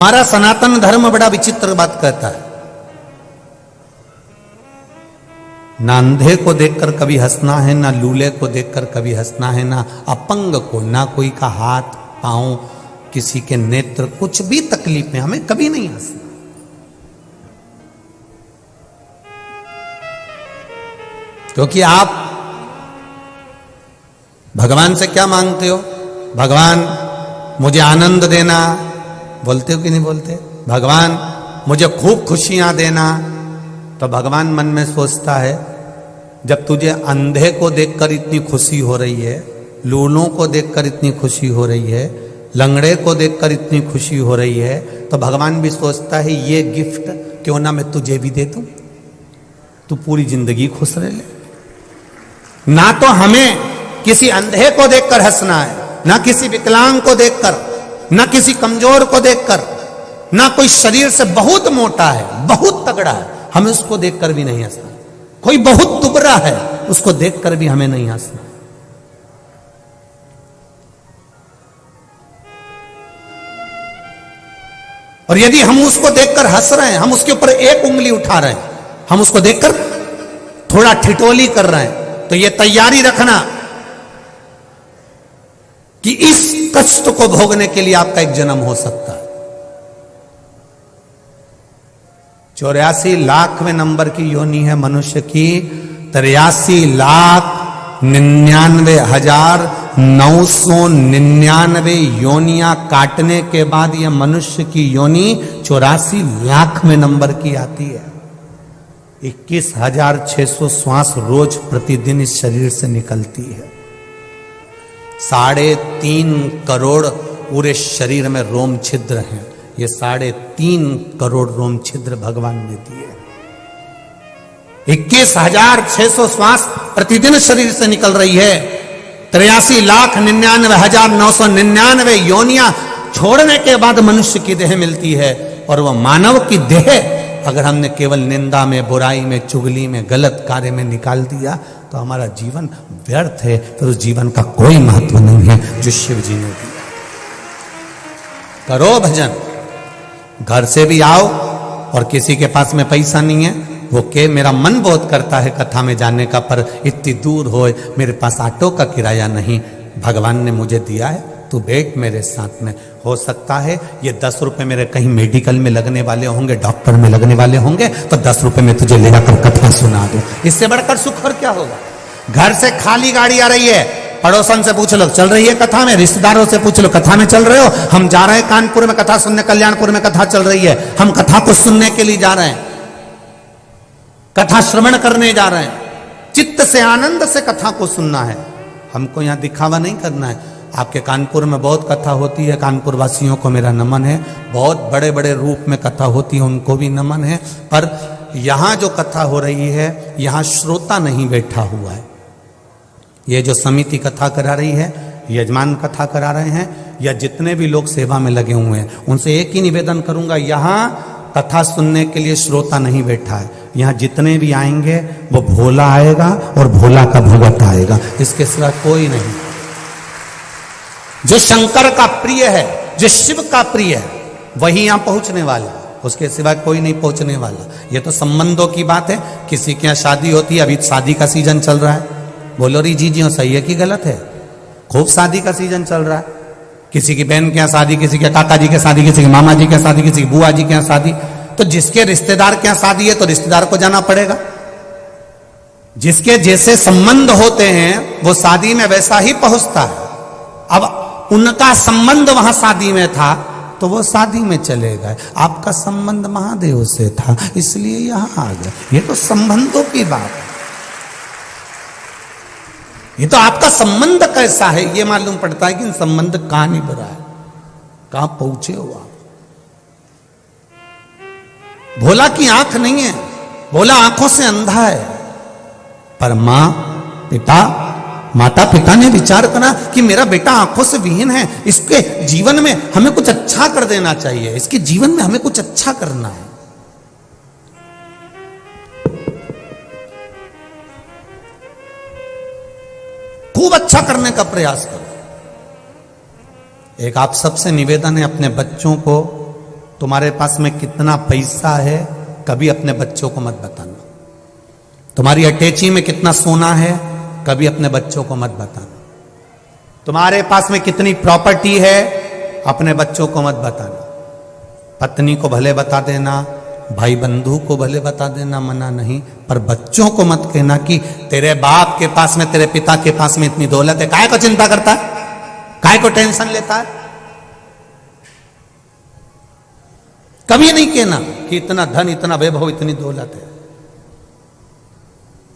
हमारा सनातन धर्म बड़ा विचित्र बात कहता है, ना अंधे को देखकर कभी हंसना है, ना लूले को देखकर कभी हंसना है, ना अपंग को, ना कोई का हाथ पांव, किसी के नेत्र, कुछ भी तकलीफ में हमें कभी नहीं हंसना। क्योंकि आप भगवान से क्या मांगते हो? भगवान मुझे आनंद देना, बोलते हो कि नहीं बोलते? भगवान मुझे खूब खुशियां देना। तो भगवान मन में सोचता है, जब तुझे अंधे को देखकर इतनी खुशी हो रही है, लूलों को देखकर इतनी खुशी हो रही है, लंगड़े को देखकर इतनी खुशी हो रही है, तो भगवान भी सोचता है ये गिफ्ट क्यों ना मैं तुझे भी दे दूं, तू पूरी जिंदगी खुश रह ले। ना तो हमें किसी अंधे को देखकर हंसना है, ना किसी विकलांग को देखकर, ना किसी कमजोर को देखकर, ना कोई शरीर से बहुत मोटा है, बहुत तगड़ा है, हमें उसको देखकर भी नहीं हंसना। कोई बहुत दुबरा है, उसको देखकर भी हमें नहीं हंसना। और यदि हम उसको देखकर हंस रहे हैं, हम उसके ऊपर एक उंगली उठा रहे हैं, हम उसको देखकर थोड़ा ठिठोली कर रहे हैं, तो ये तैयारी रखना कि इस कष्ट को भोगने के लिए आपका एक जन्म हो सकता है। 84 लाखवें नंबर की योनि है मनुष्य की। 83,99,999 योनियां काटने के बाद यह मनुष्य की योनि 84 लाखवें नंबर की आती है। 21,600 श्वास रोज प्रतिदिन इस शरीर से निकलती है। 3.5 करोड़ पूरे शरीर में रोम छिद्र हैं। ये 3.5 करोड़ रोम छिद्र भगवान ने दिए। 21,600 श्वास प्रतिदिन शरीर से निकल रही है। 83,99,999 योनियां छोड़ने के बाद मनुष्य की देह मिलती है। और वह मानव की देह अगर हमने केवल निंदा में, बुराई में, चुगली में, गलत कार्य में निकाल दिया तो हमारा जीवन व्यर्थ है, फिर उस जीवन का कोई महत्व नहीं है जो शिव जी ने दिया। करो भजन, घर से भी आओ और किसी के पास में पैसा नहीं है, वो के मेरा मन बहुत करता है कथा में जाने का, पर इतनी दूर हो, मेरे पास ऑटो का किराया नहीं, भगवान ने मुझे दिया है, तू बैठ मेरे साथ में। हो सकता है ये 10 रुपए मेरे कहीं मेडिकल में लगने वाले होंगे, डॉक्टर में लगने वाले होंगे, तो 10 रुपए में तुझे ले जाकर कथा सुना दूं। इससे बढ़कर सुख और क्या होगा? घर से खाली गाड़ी आ रही है, पड़ोसन से पूछ लो चल रही है कथा में, रिश्तेदारों से पूछ लो कथा में चल रहे हो, हम जा रहे हैं कानपुर में कथा सुनने, कल्याणपुर में कथा चल रही है, हम कथा को सुनने के लिए जा रहे हैं, कथा श्रवण करने जा रहे हैं, चित्त से आनंद से कथा को सुनना है, हमको यहां दिखावा नहीं करना है। आपके कानपुर में बहुत कथा होती है, कानपुर वासियों को मेरा नमन है, बहुत बड़े बड़े रूप में कथा होती है, उनको भी नमन है, पर यहां जो कथा हो रही है यहां श्रोता नहीं बैठा हुआ है। ये जो समिति कथा करा रही है, यजमान कथा करा रहे हैं, या जितने भी लोग सेवा में लगे हुए हैं, उनसे एक ही निवेदन करूंगा, यहां कथा सुनने के लिए श्रोता नहीं बैठा है, यहां जितने भी आएंगे वो भोला आएगा और भोला का भगत आएगा, इसके सिवा कोई नहीं। जो शंकर का प्रिय है, जो शिव का प्रिय है, वही यहां पहुंचने वाला, उसके सिवा कोई नहीं पहुंचने वाला। ये तो संबंधों की बात है, किसी के यहाँ शादी होती है, अभी शादी का सीजन चल रहा है, बोलो री जी सही है कि गलत है? खूब शादी का सीजन चल रहा है, किसी की बहन के यहाँ शादी, किसी के काका जी के शादी, किसी के मामा जी के शादी, किसी की बुआ जी के यहाँ शादी, तो जिसके रिश्तेदार के यहाँ शादी है तो रिश्तेदार को जाना पड़ेगा। जिसके जैसे संबंध होते हैं वो शादी में वैसा ही पहुंचता है। अब उनका संबंध वहां शादी में था तो वो शादी में चले गए, आपका संबंध महादेव से था इसलिए यहां आ गए। ये तो संबंधों की बात है, ये तो आपका संबंध कैसा है ये मालूम पड़ता है कि संबंध कहां नहीं बुरा है, कहां पहुंचे हो आप। भोला की आंख नहीं है, भोला आंखों से अंधा है, पर माता पिता ने विचार करा कि मेरा बेटा आंखों से विहीन है, इसके जीवन में हमें कुछ अच्छा कर देना चाहिए, इसके जीवन में हमें कुछ अच्छा करना है। खूब अच्छा करने का प्रयास करो। एक आप सबसे निवेदन है, अपने बच्चों को तुम्हारे पास में कितना पैसा है कभी अपने बच्चों को मत बताना। तुम्हारी अटैची में कितना सोना है कभी अपने बच्चों को मत बताना। तुम्हारे पास में कितनी प्रॉपर्टी है अपने बच्चों को मत बताना। पत्नी को भले बता देना, भाई बंधु को भले बता देना, मना नहीं, पर बच्चों को मत कहना कि तेरे बाप के पास में, तेरे पिता के पास में इतनी दौलत है। काहे को चिंता करता है, काहे को टेंशन लेता है। कभी नहीं कहना कि इतना धन, इतना वैभव, इतनी दौलत है।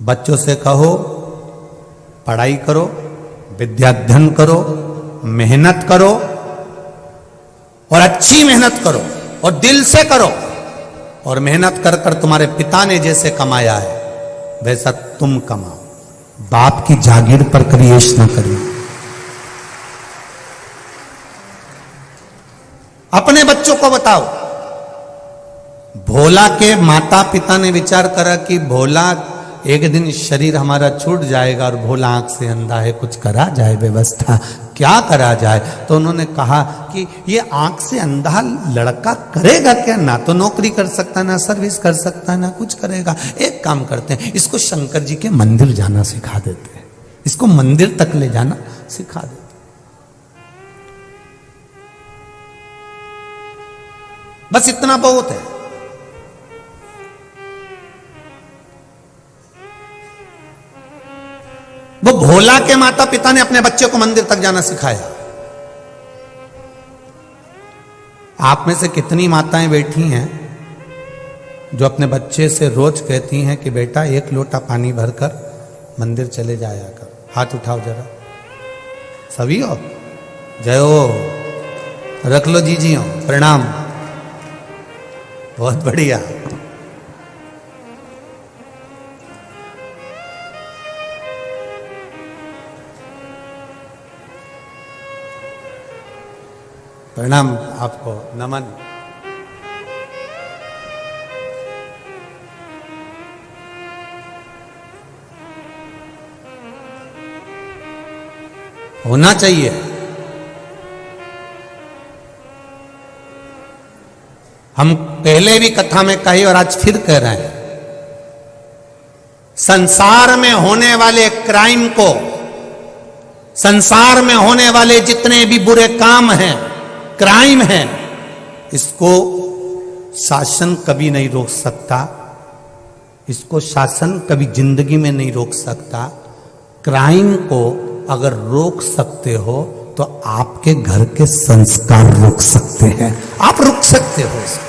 बच्चों से कहो पढ़ाई करो, विद्याध्ययन करो, मेहनत करो और अच्छी मेहनत करो और दिल से करो। और मेहनत कर कर तुम्हारे पिता ने जैसे कमाया है वैसा तुम कमाओ। बाप की जागीर पर कभी ऐश ना करिए। अपने बच्चों को बताओ। भोला के माता पिता ने विचार करा कि भोला एक दिन शरीर हमारा छूट जाएगा और भोला आंख से अंधा है, कुछ करा जाए व्यवस्था, क्या करा जाए। तो उन्होंने कहा कि ये आंख से अंधा लड़का करेगा क्या, ना तो नौकरी कर सकता, ना सर्विस कर सकता, ना कुछ करेगा। एक काम करते हैं, इसको शंकर जी के मंदिर जाना सिखा देते हैं, इसको मंदिर तक ले जाना सिखा देते। बस इतना बहुत है। वो भोला के माता पिता ने अपने बच्चे को मंदिर तक जाना सिखाया। आप में से कितनी माताएं बैठी हैं जो अपने बच्चे से रोज कहती हैं कि बेटा एक लोटा पानी भरकर मंदिर चले जाया कर। हाथ उठाओ जरा, सभी हो। जय हो, रख लो जी हो, प्रणाम, बहुत बढ़िया। प्रणाम आपको, नमन। होना चाहिए। हम पहले भी कथा में कही और आज फिर कह रहे हैं, संसार में होने वाले क्राइम को, संसार में होने वाले जितने भी बुरे काम हैं, क्राइम है, इसको शासन कभी नहीं रोक सकता। इसको शासन कभी जिंदगी में नहीं रोक सकता। क्राइम को अगर रोक सकते हो तो आपके घर के संस्कार रोक सकते हैं। आप रोक सकते हो इसको।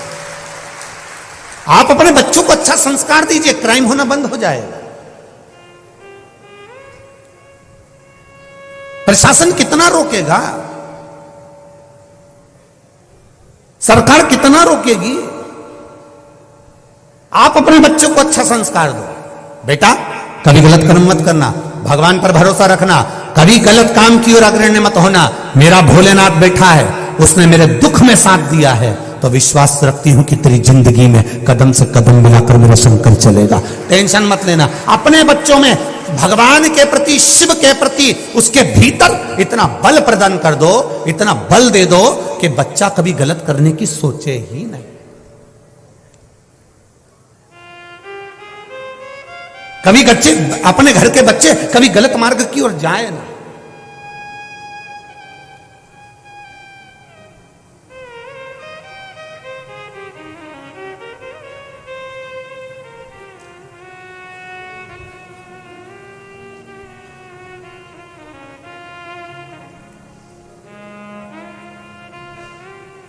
आप अपने बच्चों को अच्छा संस्कार दीजिए, क्राइम होना बंद हो जाएगा। प्रशासन कितना रोकेगा, सरकार कितना रोकेगी। आप अपने बच्चों को अच्छा संस्कार दो। बेटा कभी गलत कर्म मत करना, भगवान पर भरोसा रखना, कभी गलत काम की ओर अग्रणी मत होना। मेरा भोलेनाथ बैठा है, उसने मेरे दुख में साथ दिया है, तो विश्वास रखती हूं कि तेरी जिंदगी में कदम से कदम मिलाकर मेरा शंकर चलेगा। टेंशन मत लेना। अपने बच्चों में भगवान के प्रति, शिव के प्रति, उसके भीतर इतना बल प्रदान कर दो, इतना बल दे दो कि बच्चा कभी गलत करने की सोचे ही नहीं। कभी बच्चे, अपने घर के बच्चे कभी गलत मार्ग की ओर जाए ना।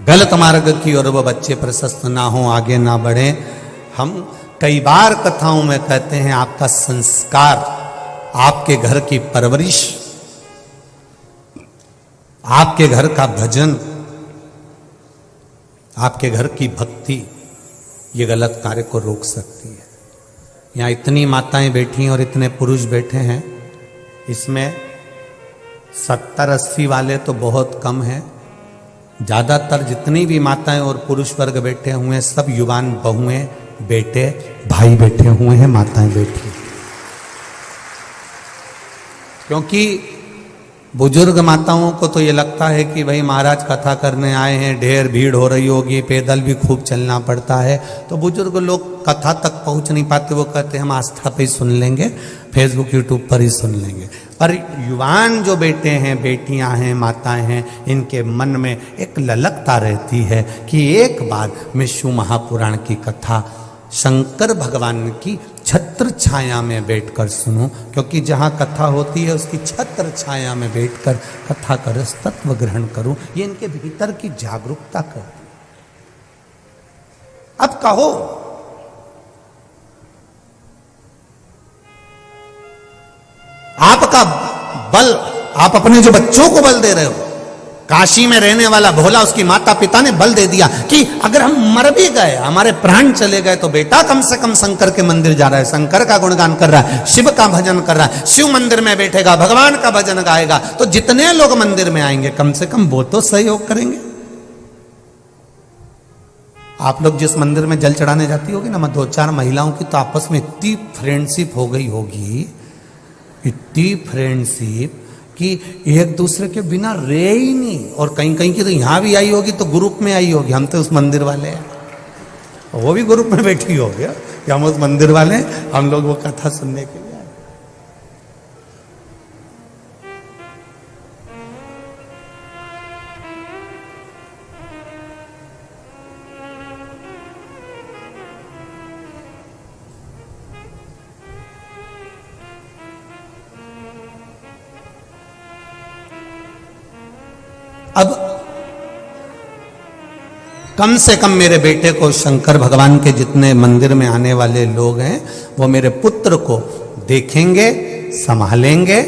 गलत मार्ग की ओर वो बच्चे प्रशस्त ना हो, आगे ना बढ़े। हम कई बार कथाओं में कहते हैं, आपका संस्कार, आपके घर की परवरिश, आपके घर का भजन, आपके घर की भक्ति, ये गलत कार्य को रोक सकती है। यहाँ इतनी माताएं बैठी हैं और इतने पुरुष बैठे हैं, इसमें 70-80 वाले तो बहुत कम हैं। ज्यादातर जितनी भी माताएं और पुरुष वर्ग बैठे हुए हैं, सब युवान बहुएं, बेटे, भाई बैठे हुए हैं, माताएं बैठी। क्योंकि बुजुर्ग माताओं को तो ये लगता है कि भाई महाराज कथा करने आए हैं, ढेर भीड़ हो रही होगी, पैदल भी खूब चलना पड़ता है, तो बुजुर्ग लोग कथा तक पहुंच नहीं पाते। वो कहते हैं हम आस्था पे ही सुन लेंगे, फेसबुक यूट्यूब पर ही सुन लेंगे। पर युवान जो बेटे हैं, बेटियां हैं, माताएं हैं, इनके मन में एक ललकता रहती है कि एक बार मैं शिव महापुराण की कथा शंकर भगवान की छत्र छाया में बैठकर सुनूं, क्योंकि जहां कथा होती है उसकी छत्र छाया में बैठकर कथा का रस तत्व ग्रहण करूं। ये इनके भीतर की जागरूकता करती। अब कहो, आपका बल, आप अपने जो बच्चों को बल दे रहे हो, काशी में रहने वाला भोला, उसकी माता पिता ने बल दे दिया कि अगर हम मर भी गए, हमारे प्राण चले गए, तो बेटा कम से कम शंकर के मंदिर जा रहा है, शंकर का गुणगान कर रहा है, शिव का भजन कर रहा है, शिव मंदिर में बैठेगा, भगवान का भजन गाएगा, तो जितने लोग मंदिर में आएंगे कम से कम वो तो सहयोग करेंगे। आप लोग जिस मंदिर में जल चढ़ाने जाती होगी ना, 2-4 महिलाओं की तो आपस में इतनी फ्रेंडशिप हो गई होगी, इतनी फ्रेंडशिप कि एक दूसरे के बिना रहे ही नहीं। और कहीं कहीं की तो यहां भी आई होगी तो ग्रुप में आई होगी, हम तो उस मंदिर वाले हैं, वो भी ग्रुप में बैठी होगी कि हम उस मंदिर वाले, हम लोग वो कथा सुनने के लिए। अब कम से कम मेरे बेटे को शंकर भगवान के जितने मंदिर में आने वाले लोग हैं, वो मेरे पुत्र को देखेंगे, संभालेंगे।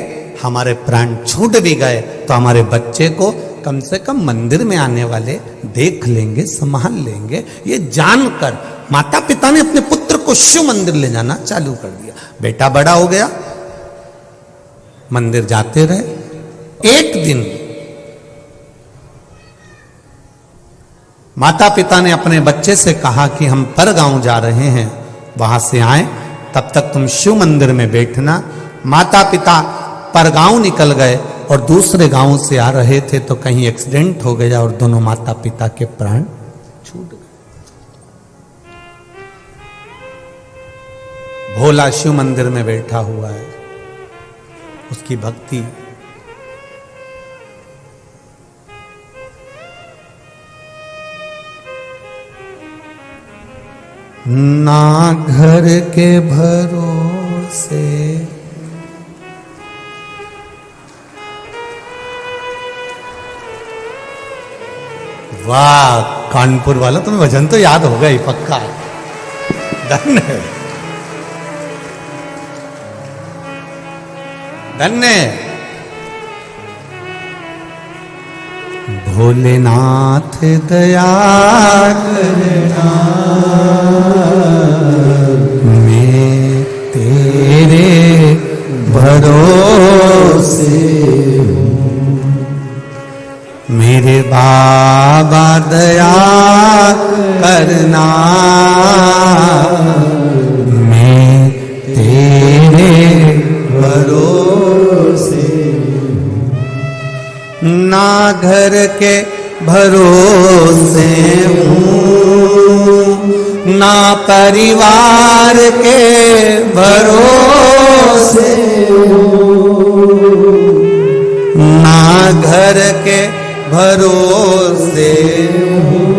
हमारे प्राण छूट भी गए तो हमारे बच्चे को कम से कम मंदिर में आने वाले देख लेंगे, संभाल लेंगे। ये जानकर माता पिता ने अपने पुत्र को शिव मंदिर ले जाना चालू कर दिया। बेटा बड़ा हो गया, मंदिर जाते रहे। एक दिन माता पिता ने अपने बच्चे से कहा कि हम पर गांव जा रहे हैं, वहां से आए, तब तक तुम शिव मंदिर में बैठना। माता पिता पर गांव निकल गए और दूसरे गांव से आ रहे थे तो कहीं एक्सीडेंट हो गया और दोनों माता पिता के प्राण छूट गए। भोला शिव मंदिर में बैठा हुआ है, उसकी भक्ति ना घर के भरोसे वाह, कानपुर वाला तुम्हें भजन तो याद होगा ही पक्का। धन्य धन्य भोलेनाथ दया करना, मैं तेरे भरोसे हूँ। मेरे बाबा दया करना, मैं तेरे भरोसे ना घर के भरोसे हूँ, ना परिवार के भरोसे हूँ, ना घर के भरोसे हूँ,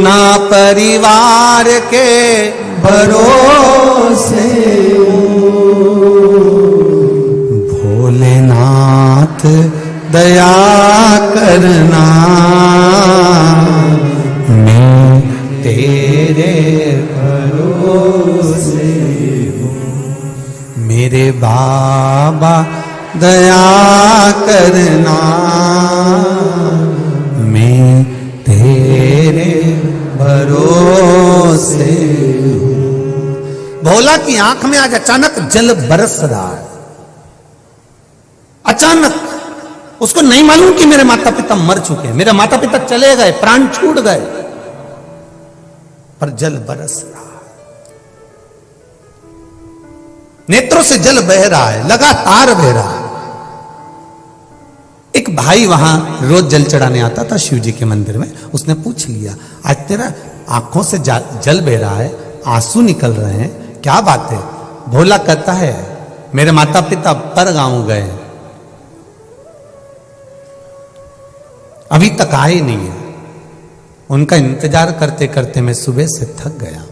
ना परिवार के भरोसे हूँ। भोलेनाथ दया करना, मैं तेरे भरोसे हूँ। मेरे बाबा दया करना, मैं तेरे भरोसे हूँ। भोला की आंख में आज अचानक जल बरस रहा है। अचानक उसको नहीं मालूम कि मेरे माता पिता मर चुके हैं, मेरे माता पिता चले गए, प्राण छूट गए, पर जल बरस रहा है, नेत्रों से जल बह रहा है, लगातार बह रहा है। भाई वहां रोज जल चढ़ाने आता था शिव जी के मंदिर में। उसने पूछ लिया, आज तेरा आंखों से जल बह रहा है, आंसू निकल रहे हैं, क्या बात है? भोला कहता है, मेरे माता पिता पर गांव गए, अभी तक आए नहीं है। उनका इंतजार करते करते मैं सुबह से थक गया।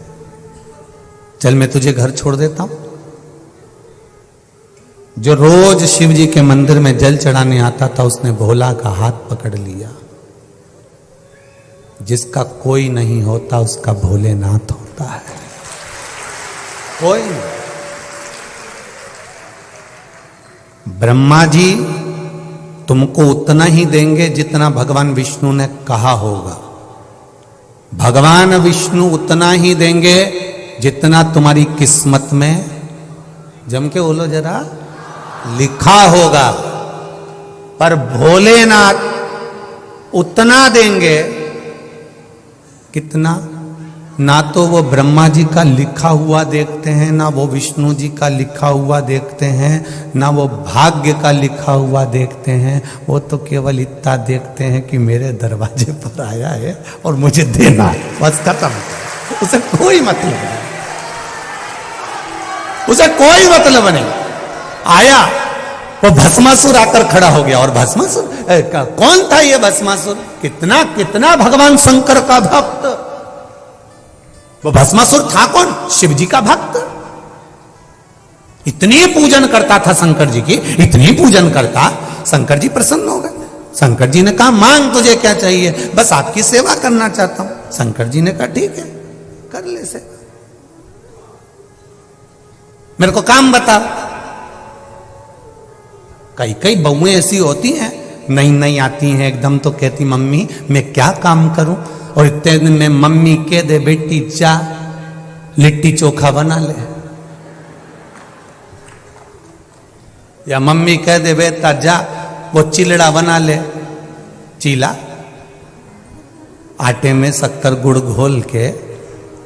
चल मैं तुझे घर छोड़ देता हूं। जो रोज शिव जी के मंदिर में जल चढ़ाने आता था, उसने भोला का हाथ पकड़ लिया। जिसका कोई नहीं होता उसका भोलेनाथ होता है। कोई नहीं। ब्रह्मा जी तुमको उतना ही देंगे जितना भगवान विष्णु ने कहा होगा। भगवान विष्णु उतना ही देंगे जितना तुम्हारी किस्मत में, जम के बोलो जरा, लिखा होगा। पर भोलेनाथ उतना देंगे कितना, ना तो वो ब्रह्मा जी का लिखा हुआ देखते हैं, ना वो विष्णु जी का लिखा हुआ देखते हैं, ना वो भाग्य का लिखा हुआ देखते हैं। वो तो केवल इतना देखते हैं कि मेरे दरवाजे पर आया है और मुझे देना है, बस खत्म। उसे कोई मतलब नहीं, उसे कोई मतलब नहीं। आया वो भस्मासुर आकर खड़ा हो गया। और भस्मासुर कौन था ये भस्मासुर? कितना कितना भगवान शंकर का भक्त। वो भस्मासुर था कौन? शिव जी का भक्त। इतनी पूजन करता था शंकर जी की, इतनी पूजन करता, शंकर जी प्रसन्न हो गए। शंकर जी ने कहा, मांग तुझे क्या चाहिए? बस आपकी सेवा करना चाहता हूं। शंकर जी ने कहा, ठीक है, कर ले सेवा, मेरे को काम बता। कई कई बहुएं ऐसी होती हैं, नई नई आती हैं, एकदम तो कहती, मम्मी मैं क्या काम करूं? और इतने दिन में मम्मी कह दे, बेटी जा लिट्टी चोखा बना ले, या मम्मी कह दे, बेटा जा वो चिलड़ा बना ले। चीला आटे में शक्कर गुड़ घोल के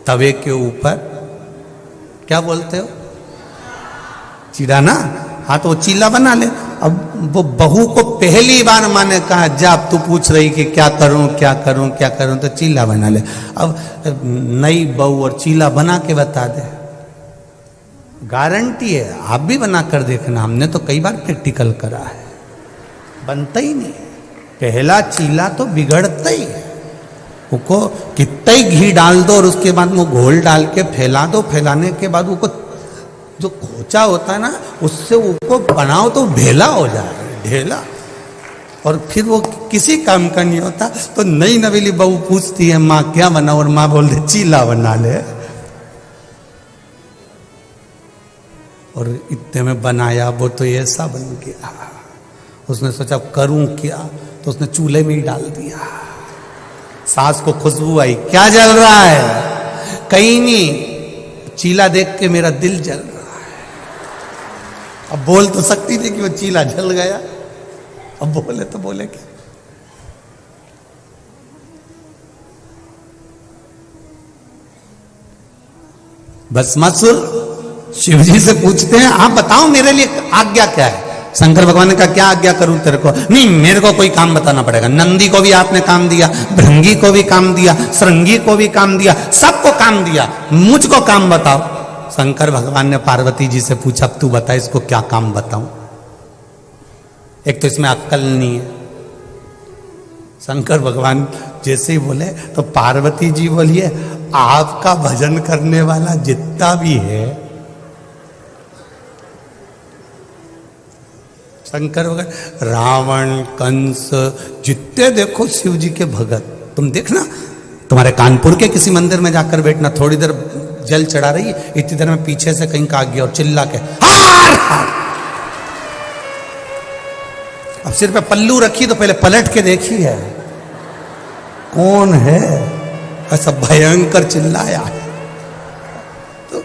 तवे के ऊपर, क्या बोलते हो, चीड़ा ना, हाँ तो वो चीला बना ले। अब वो बहू को पहली बार माने कहा, जा अब तू पूछ रही कि क्या करूं क्या करूं क्या करूं, तो चीला बना ले। अब नई बहू और चीला बना के बता दे, गारंटी है, आप भी बना कर देखना, हमने तो कई बार प्रैक्टिकल करा है, बनता ही नहीं। पहला चीला तो बिगड़ता ही है। उसको कितना ही घी डाल दो और उसके बाद वो घोल डाल के फैला दो, फैलाने के बाद उसको जो खोचा होता है ना, उससे उसको बनाओ तो ढेला हो जाए, ढेला। और फिर वो किसी काम का नहीं होता। तो नई नवेली बहू पूछती है, माँ क्या बनाओ? और माँ बोल दे, चीला बना ले। और इतने में बनाया, वो तो ऐसा बन गया। उसने सोचा करूं क्या, तो उसने चूल्हे में ही डाल दिया। सास को खुशबू आई, क्या जल रहा है? कहीं नहीं, चीला देख के मेरा दिल जल रहा है। अब बोल तो सकती थी कि वो चीला जल गया, अब बोले तो बोले क्या? भस्मासुर शिव जी से पूछते हैं, आप बताओ मेरे लिए आज्ञा क्या है? शंकर भगवान ने कहा, क्या आज्ञा करूं तेरे को? नहीं, मेरे को कोई काम बताना पड़ेगा। नंदी को भी आपने काम दिया, भृंगी को भी काम दिया, श्रृंगी को भी काम दिया, सबको काम दिया, मुझको काम बताओ। शंकर भगवान ने पार्वती जी से पूछा, अब तू बता इसको क्या काम बताऊं? एक तो इसमें अक्ल नहीं है। शंकर भगवान जैसे ही बोले तो पार्वती जी बोलिए, आपका भजन करने वाला जितना भी है, शंकर भगवान, रावण, कंस, जितने देखो शिव जी के भगत, तुम देखना, तुम्हारे कानपुर के किसी मंदिर में जाकर बैठना, थोड़ी देर जल चढ़ा रही है, इतनी देर में पीछे से कहीं का गया और चिल्ला के हार हार। अब सिर पे पल्लू रखी तो पहले पलट के देखी है कौन है, ऐसा भयंकर चिल्लाया है। तो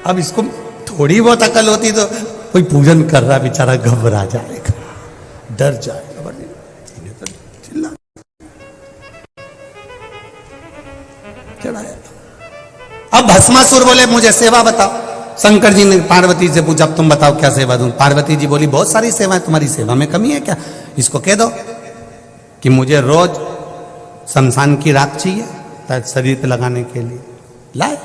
अब इसको थोड़ी बहुत अकल होती तो कोई पूजन कर रहा बेचारा घबरा जाएगा, डर जाएगा, तो चिल्ला चढ़ाया। अब भस्मासुर बोले, मुझे सेवा बताओ। शंकर जी ने पार्वती से पूछा, अब तुम बताओ क्या सेवा दूं? पार्वती जी बोली, बहुत सारी सेवाएं, तुम्हारी सेवा में कमी है क्या? इसको कह दो कि मुझे रोज शमशान की राख चाहिए शरीर पे लगाने के लिए। लाए।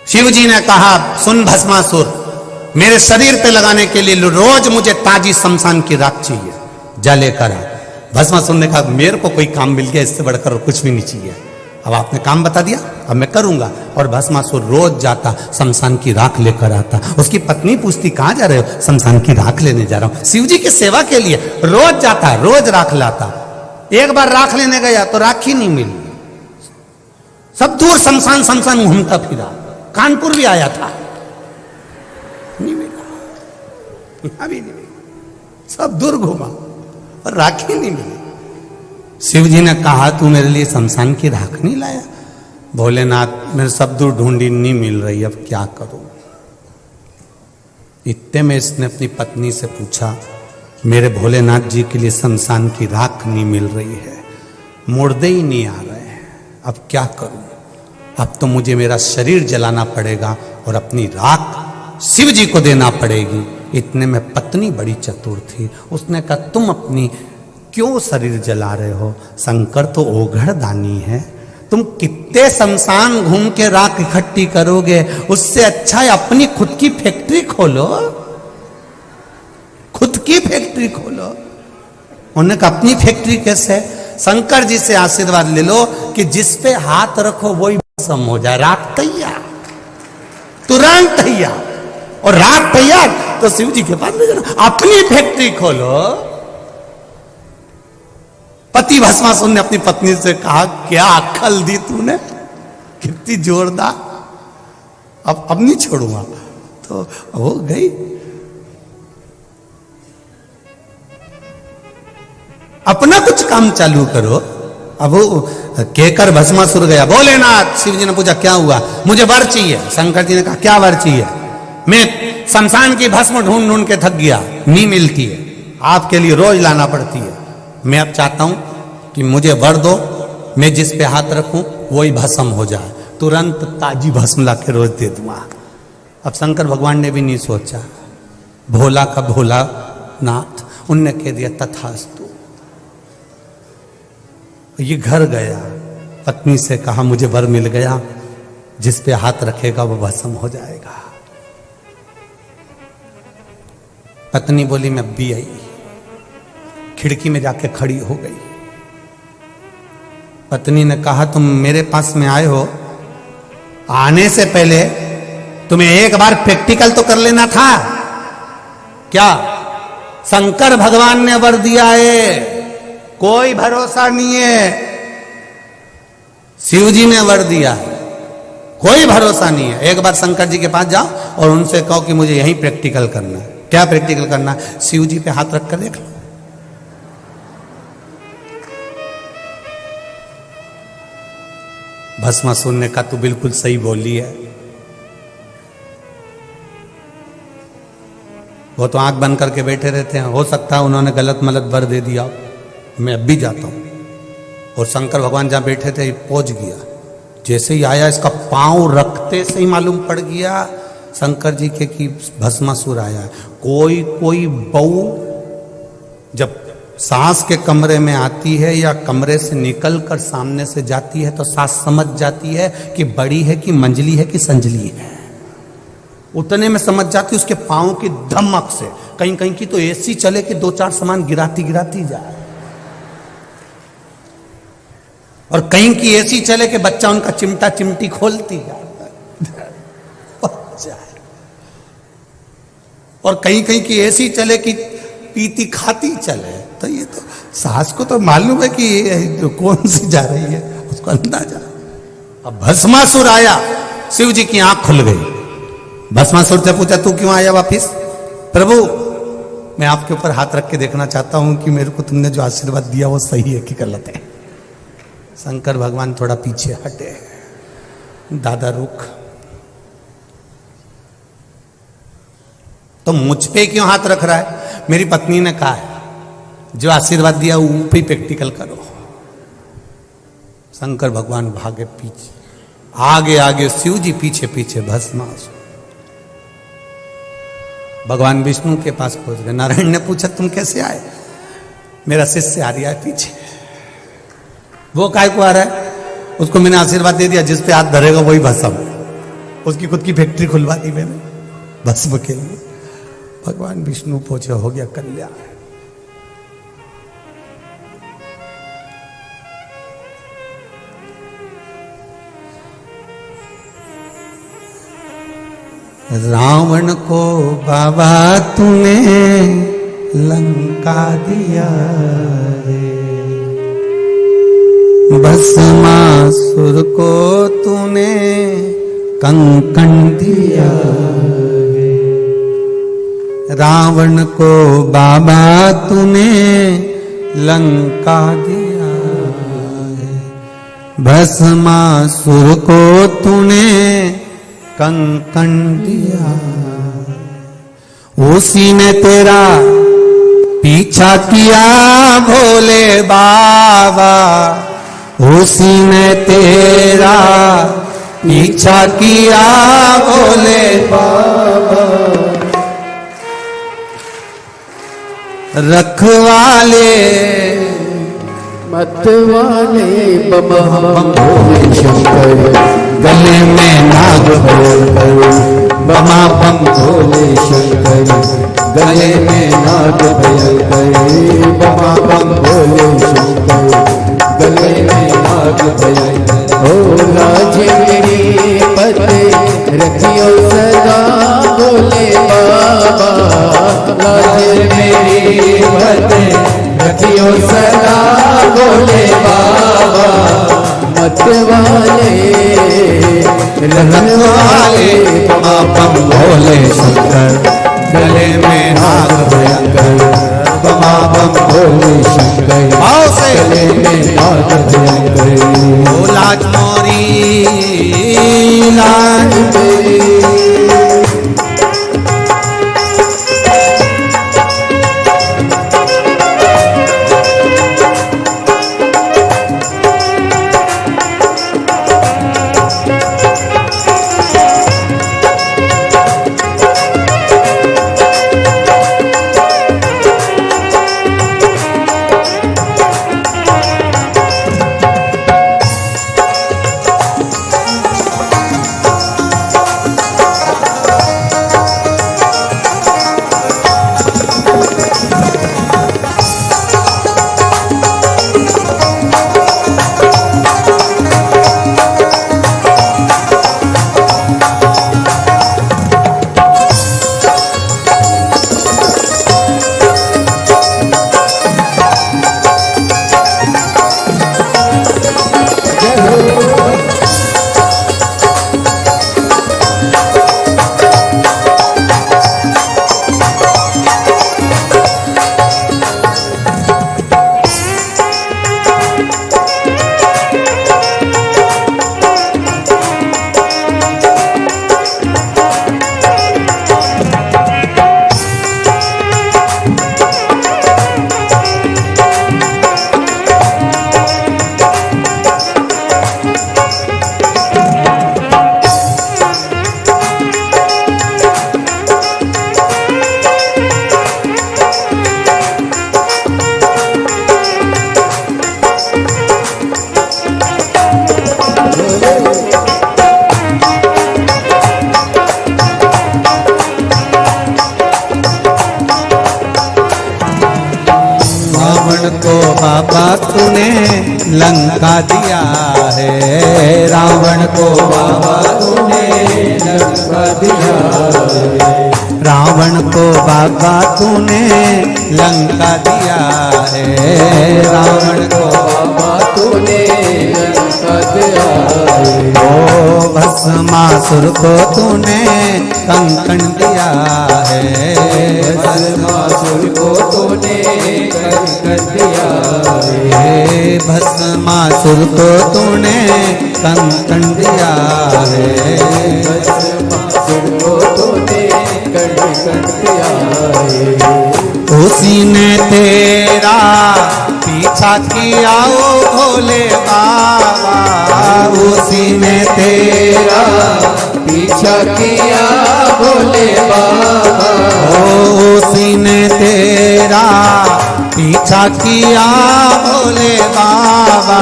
शिव जी ने कहा, सुन भस्मासुर, मेरे शरीर पे लगाने के लिए रोज मुझे ताजी शमशान की राख चाहिए, जा लेकर आ। भस्मासुर ने कहा, मेरे को कोई काम मिल गया, इससे बढ़कर कुछ भी नहीं चाहिए। अब आपने काम बता दिया, अब मैं करूंगा। और भस्मासुर रोज जाता, शमशान की राख लेकर आता। उसकी पत्नी पूछती, कहां जा रहे हो? शमशान की राख लेने जा रहा हूं। शिव जी की सेवा के लिए रोज जाता, रोज राख लाता। एक बार राख लेने गया तो राख ही नहीं मिली, सब दूर शमशान शमशान घूमता फिरा। कानपुर भी आया था, नहीं मिला, अभी नहीं मिला, सब दूर घूमा और राख ही नहीं मिली। शिव जी ने कहा, तू मेरे लिए शमशान की राख नहीं लाया? भोलेनाथ, मेरे सब दूर ढूंढी, नहीं मिल रही, अब क्या करूं? इतने में इसने अपनी पत्नी से पूछा, मेरे भोलेनाथ जी के लिए शमशान की राख नहीं मिल रही है, मुर्दे ही नहीं आ रहे हैं, अब क्या करूं? अब तो मुझे मेरा शरीर जलाना पड़ेगा और अपनी राख शिव जी को देना पड़ेगी। इतने में पत्नी बड़ी चतुर थी, उसने कहा, तुम अपनी क्यों शरीर जला रहे हो? शंकर तो ओघड़ दानी है, तुम कितने शमशान घूम के राख इकट्ठी करोगे? उससे अच्छा है अपनी खुद की फैक्ट्री खोलो, खुद की फैक्ट्री खोलो। उन्होंने कहा, अपनी फैक्ट्री कैसे? शंकर जी से आशीर्वाद ले लो कि जिस पे हाथ रखो वही भस्म हो जाए, राख तैयार, तुरंत तैयार। और राख तैयार तो शिव जी के पास ले जाना, अपनी फैक्ट्री खोलो। पति भस्मासुर ने अपनी पत्नी से कहा, क्या अक्ल दी तूने, कितनी जोरदार, अब नहीं छोड़ूंगा। तो हो गई। अपना कुछ काम चालू करो। अब वो कहकर भस्मासुर गया। भोलेनाथ, शिव जी ने पूछा, क्या हुआ? मुझे वर चाहिए। शंकर जी ने कहा, क्या वर चाहिए? मैं शमशान की भस्म ढूंढ ढूंढ के थक गया, नहीं मिलती है, आपके लिए रोज लाना पड़ती है। मैं अब चाहता हूं कि मुझे वर दो, मैं जिस पे हाथ रखूं वही भस्म हो जाए, तुरंत ताजी भस्म ला के रोज दे दूंगा। अब शंकर भगवान ने भी नहीं सोचा, भोला का भोला नाथ, उनने कह दिया, तथास्तु। ये घर गया, पत्नी से कहा, मुझे वर मिल गया, जिस पे हाथ रखेगा वो भस्म हो जाएगा। पत्नी बोली, मैं भी आई, खिड़की में जाके खड़ी हो गई। पत्नी ने कहा, तुम मेरे पास में आए हो, आने से पहले तुम्हें एक बार प्रैक्टिकल तो कर लेना था। क्या? शंकर भगवान ने वर दिया है, कोई भरोसा नहीं है। शिव जी ने वर दिया है, कोई भरोसा नहीं है। एक बार शंकर जी के पास जाओ और उनसे कहो कि मुझे यही प्रैक्टिकल करना है। क्या प्रैक्टिकल करना है? शिव जी पे हाथ रख कर देख लो। भस्मासुर ने कहा, तू बिल्कुल सही बोली है। वो तो आंख बंद करके बैठे रहते हैं, हो सकता है उन्होंने गलत मलत वर दे दिया। मैं अब भी जाता हूं। और शंकर भगवान जहां बैठे थे पहुंच गया। जैसे ही आया, इसका पांव रखते से ही मालूम पड़ गया शंकर जी के कि भस्मासुर आया। कोई कोई बहू जब सास के कमरे में आती है या कमरे से निकलकर सामने से जाती है तो सास समझ जाती है कि बड़ी है कि मंजली है कि संजली है। उतने में समझ जाती उसके पांव की धमक से। कहीं कहीं की तो ऐसी चले कि दो चार सामान गिराती गिराती जाए, और कहीं की ऐसी चले कि बच्चा उनका चिमटा चिमटी खोलती जाए। और कहीं कहीं की ऐसी चले कि पीती खाती चले। तो ये तो सास को तो मालूम है कि ये कौन सी जा रही है, उसको अंदाजा। अब भस्मासुर आया, शिव जी की आंख खुल गई। भस्मासुर से पूछा, तू क्यों आया वापिस? प्रभु, मैं आपके ऊपर हाथ रख के देखना चाहता हूं कि मेरे को तुमने जो आशीर्वाद दिया वो सही है कि गलत है। शंकर भगवान थोड़ा पीछे हटे। दादा रुक, तो मुझ पे क्यों हाथ रख रहा है? मेरी पत्नी ने कहा है जो आशीर्वाद दिया वो पे प्रैक्टिकल करो। शंकर भगवान भागे पीछे, आगे आगे शिव जी, पीछे पीछे भस्मासुर। भगवान विष्णु के पास पहुंच गए। नारायण ने पूछा तुम कैसे आए? मेरा शिष्य आ रहा है पीछे। वो काय को आ रहा है? उसको मैंने आशीर्वाद दे दिया, जिस पे हाथ धरेगा वही भस्म। उसकी खुद की फैक्ट्री खुलवा दी मैंने भस्म के लिए। भगवान विष्णु पहुंचे, हो गया कल्याण। रावण को बाबा तूने लंका दिया रे, भस्मासुर को तूने कंकण दिया रे। रावण को बाबा तूने लंका दिया रे, भस्मासुर को तूने कंकण दिया। उसी ने तेरा पीछा किया भोले बाबा, उसी ने तेरा पीछा किया भोले बाबा। रखवाले मत वाले बम भोले शंकर, गले में नाग बोल बमा बम भोले शंकर, गले में नाग भयंकर। बमा बम भोले शंकर, गले में नाग भयंकर। ओ लाज मेरी पत रखियो सदा भोले बाबा, लाज मेरी पत रखियो सदा भोले बाबा। मत वाले रखवाले बम भोले शंकर, गले में नाग भयंकर। बमा बम भोले शंकर, गले में नाग भयंकर। ओ लाज मोरी लाज मेरी, बाबा तूने लंका दिया है, रावण को बाबा तूने लंका दिया है। रावण को बाबा तूने लंका दिया है, रावण को बाबा तूने लंका दिया है। ओ भस्मासुर को तूने कंकण दिया है, भस्मासुर को तूने कंकण दिया है। भस्मासुर को तूने कंकण दिया है, भस्मासुर को तूने कंकण दिया है। उसी ने तेरा पीछा किया ओ भोले बाबा, उसी ने तेरा पीछा किया भोले बाबा, उसी ने तेरा पीछा किया भोले बाबा,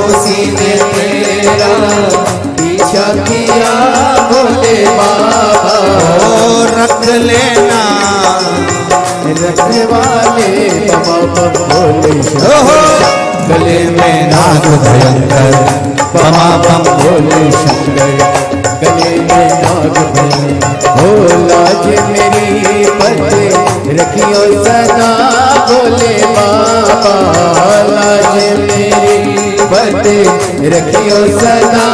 उसी ने तेरा पीछा किया भोले बाबा। रख लेना रखने वाले बाबा भोले शंकर, गले में नाग भयंकर बमा बम भोले शंकर, गले में नाग भयंकर। हो लाज मेरी पत रखियो सदा भोले बाबा, लाज मेरी पत रखियो सदा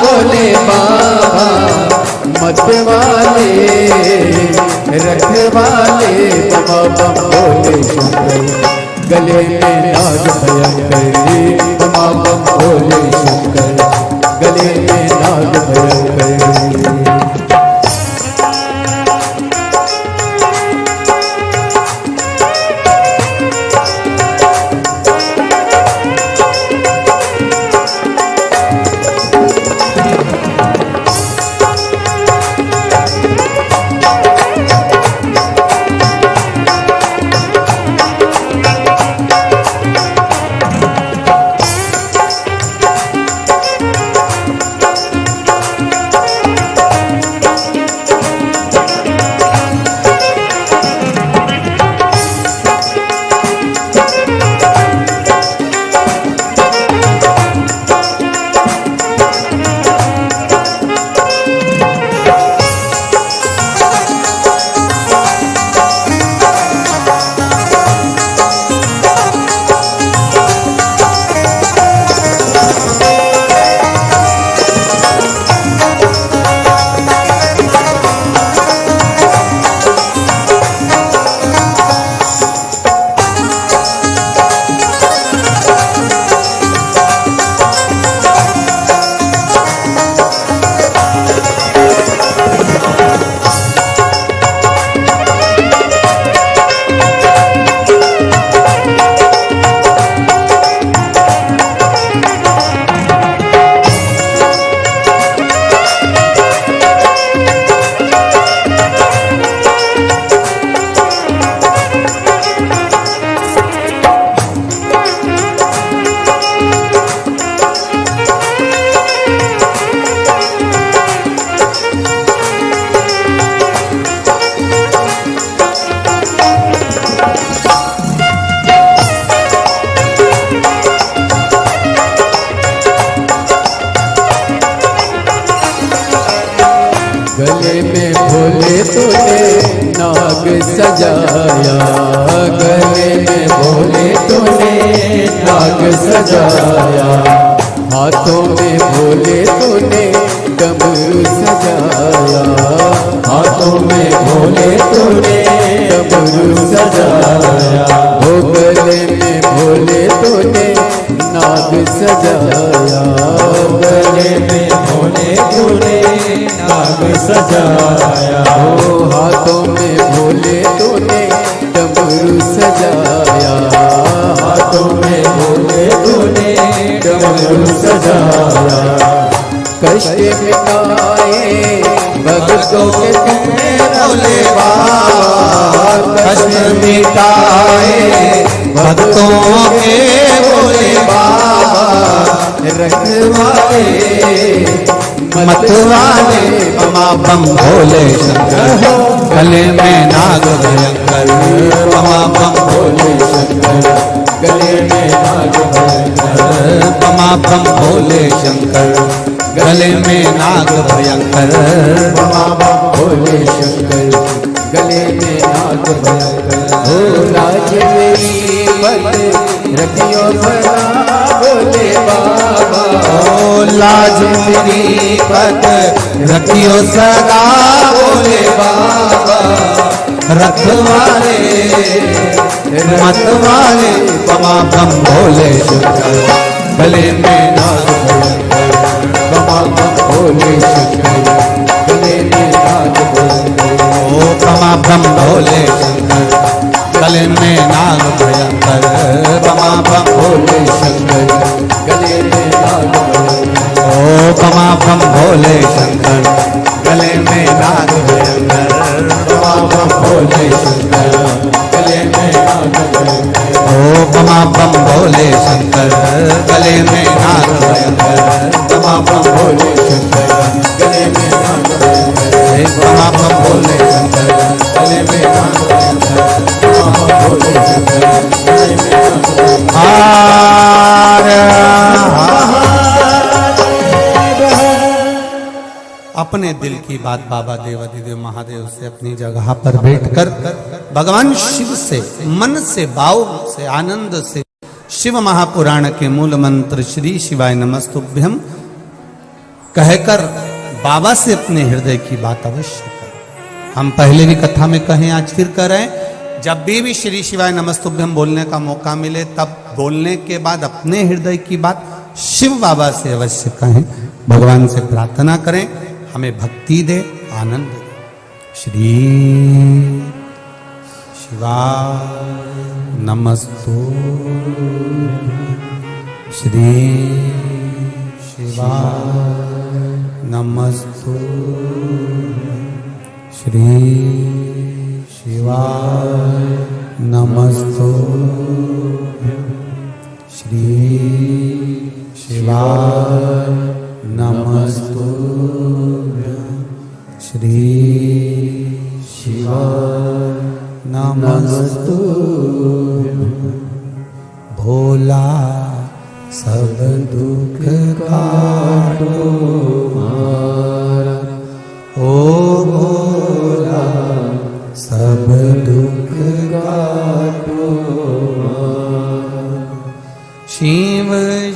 भोले बाबा। मत वाले रखवाले बाबा भोले शंकर, गले में नाग भयंकर बाबा भोले शंकर, गले में नाग भयंकर। गले में भोले तूने नाग सजाया, गले में भोले तूने नाग सजाया, हाथों में भोले तूने डमरू सजाया, हाथों में भोले तूने डमरू सजाया। ओ गले में भोले तूने नाग सजाया, गले में भोले तूने नाग सजाया। ओ हाथों में भोले तूने डमरू सजाया, हाथों में भोले तूने डमरू सजाया। कष्ट मिटाए भक्तों के तुमने भोले बाबा, कष्ट मिटाए भक्तों के भोले बाबा। रखवाले मतवाले बमा बम भोले शंकर, गले में नाग भयंकर बमा बम भोले शंकर, गले में नाग भयंकर बमा बम भोले शंकर, गले में नाग भयंकर बमा बम भोले शंकर, गले में नाग भयंकर। हो लाज मेरी पत रखियो भला भोले बाबा, ओ लाज मेरी पत रखियो सदा भोले बाबा। रखवाले मतवाले बमा बम भोले शंकर, गले में नाग भयंकर बमा बम भोले शंकर, गले में नाग भयंकर। ओ बमा बम भोले शंकर, गले में नाग भयंकर बमा बम भोले शंकर, गले में नाग भयंकर। बमा बम भोले शंकर गले में नाग भयंकर, बमा बम भोले शंकर गले में नाग भयंकर, ओ बमा बम भोले शंकर गले में नाग भयंकर, बमा बम भोले शंकर गले में नाग भयंकर, बमा बम भोले शंकर गले में नाग भयंकर, बमा बम भोले शंकर गले में नाग भयंकर। अपने दिल की बात बाबा देवाधिदेव महादेव से अपनी जगह पर बैठकर भगवान शिव से मन से भाव से आनंद से शिव महापुराण के मूल मंत्र श्री शिवाय नमस्तुभ्यम कहकर बाबा से अपने हृदय की बात अवश्य करें। हम पहले भी कथा में कहें, आज फिर करें, जब भी श्री शिवाय नमस्तुभ्यम बोलने का मौका मिले तब बोलने के बाद अपने हृदय की बात शिव बाबा से अवश्य कहें, भगवान से प्रार्थना करें, हमें भक्ति दे, आनंद दे। श्री शिवाय नमस्तुभ्यम, श्री शिवाय नमस्तुभ्यम, श्री शिवाय नमस्तुभ्यम, श्री शिवाय नमस्तुभ्यम, श्री शिवाय नमस्तुभ्यम। भोला सब दुख काटो मारा, ओ भोला सब दुख काटो मारा। शिव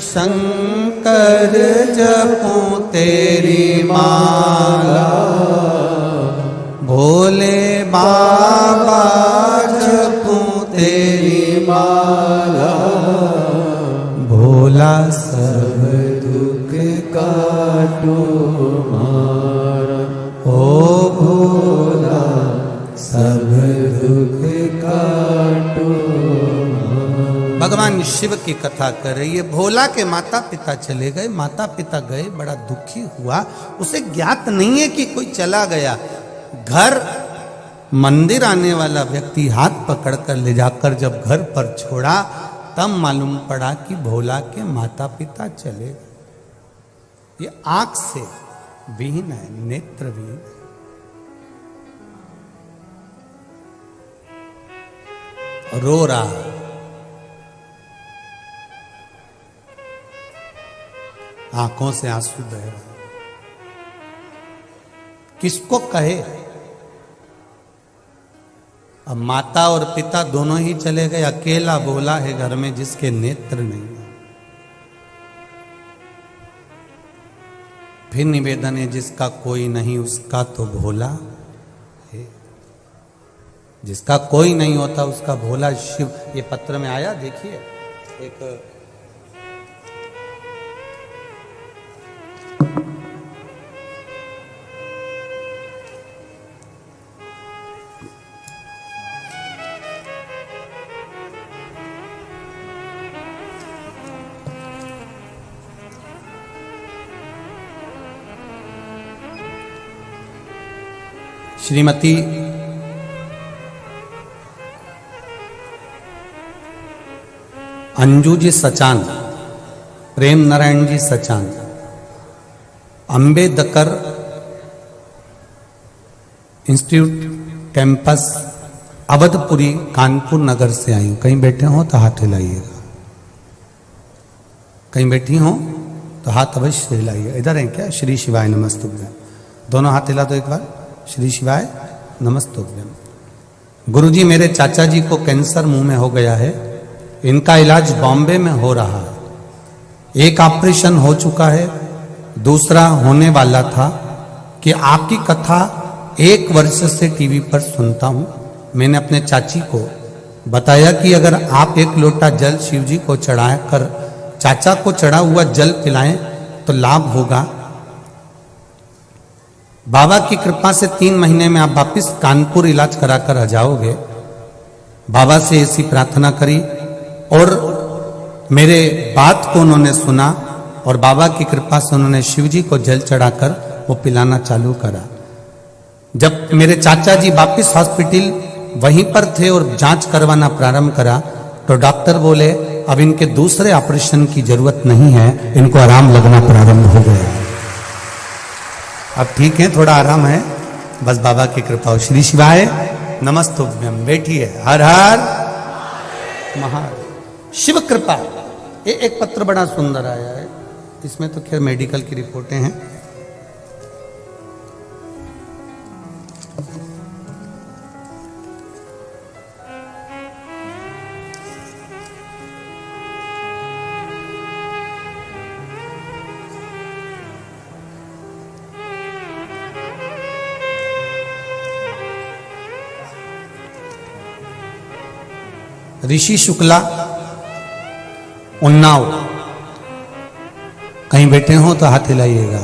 शंकर जपूं तेरी माला, भोले बाबा जपूं तेरी माला, भोला सब दुख काटो मारा, ओ भोला सब दुख काटो। भगवान शिव की कथा कर रही है। भोला के माता पिता चले गए, माता पिता गए, बड़ा दुखी हुआ, उसे ज्ञात नहीं है कि कोई चला गया। घर मंदिर आने वाला व्यक्ति हाथ पकड़कर ले जाकर जब घर पर छोड़ा तब मालूम पड़ा कि भोला के माता पिता चले गए। ये आंख से विहीन है, नेत्र विहीन है। रो रहा, आंखों से आंसू बह रहे। किसको कहे? अब माता और पिता दोनों ही चले गए, अकेला भोला है घर में जिसके नेत्र नहीं है। फिर निवेदन है, जिसका कोई नहीं उसका तो भोला है। जिसका कोई नहीं होता उसका भोला शिव। ये पत्र में आया, देखिए एक श्रीमती अंजू जी सचान, प्रेम नारायण जी सचान, अंबेडकर इंस्टीट्यूट कैंपस अवधपुरी कानपुर नगर से आई हूं। कहीं बैठे हो तो हाथ हिलाइएगा, कहीं बैठी हो तो हाथ अवश्य हिलाइए। इधर है क्या? श्री शिवाय नमस्तुभ्यम, दोनों हाथ हिला दो एक बार। श्री शिवाय नमस्तुभ्यम। गुरुजी, मेरे चाचा जी को कैंसर मुंह में हो गया है, इनका इलाज बॉम्बे में हो रहा है। एक ऑपरेशन हो चुका है, दूसरा होने वाला था। कि आपकी कथा 1 वर्ष से टीवी पर सुनता हूं। मैंने अपने चाची को बताया कि अगर आप 1 लोटा जल शिव जी को चढ़ा कर चाचा को चढ़ा हुआ जल पिलाएं तो लाभ होगा। बाबा की कृपा से 3 महीने में आप वापिस कानपुर इलाज कराकर आ जाओगे। बाबा से ऐसी प्रार्थना करी और मेरे बात को उन्होंने सुना और बाबा की कृपा से उन्होंने शिव जी को जल चढ़ाकर वो पिलाना चालू करा। जब मेरे चाचा जी वापिस हॉस्पिटल वहीं पर थे और जांच करवाना प्रारंभ करा, तो डॉक्टर बोले अब इनके दूसरे ऑपरेशन की जरूरत नहीं है, इनको आराम लगना प्रारंभ हो गया। अब ठीक है, थोड़ा आराम है, बस बाबा की कृपा हो। श्री शिवाय नमस्तुभ्यम। बैठिए। हर हर महादेव। शिव कृपा। ये एक पत्र बड़ा सुंदर आया है, इसमें तो खैर मेडिकल की रिपोर्टें हैं। ऋषि शुक्ला, उन्नाव। कहीं बैठे हो तो हाथ हिलाइएगा।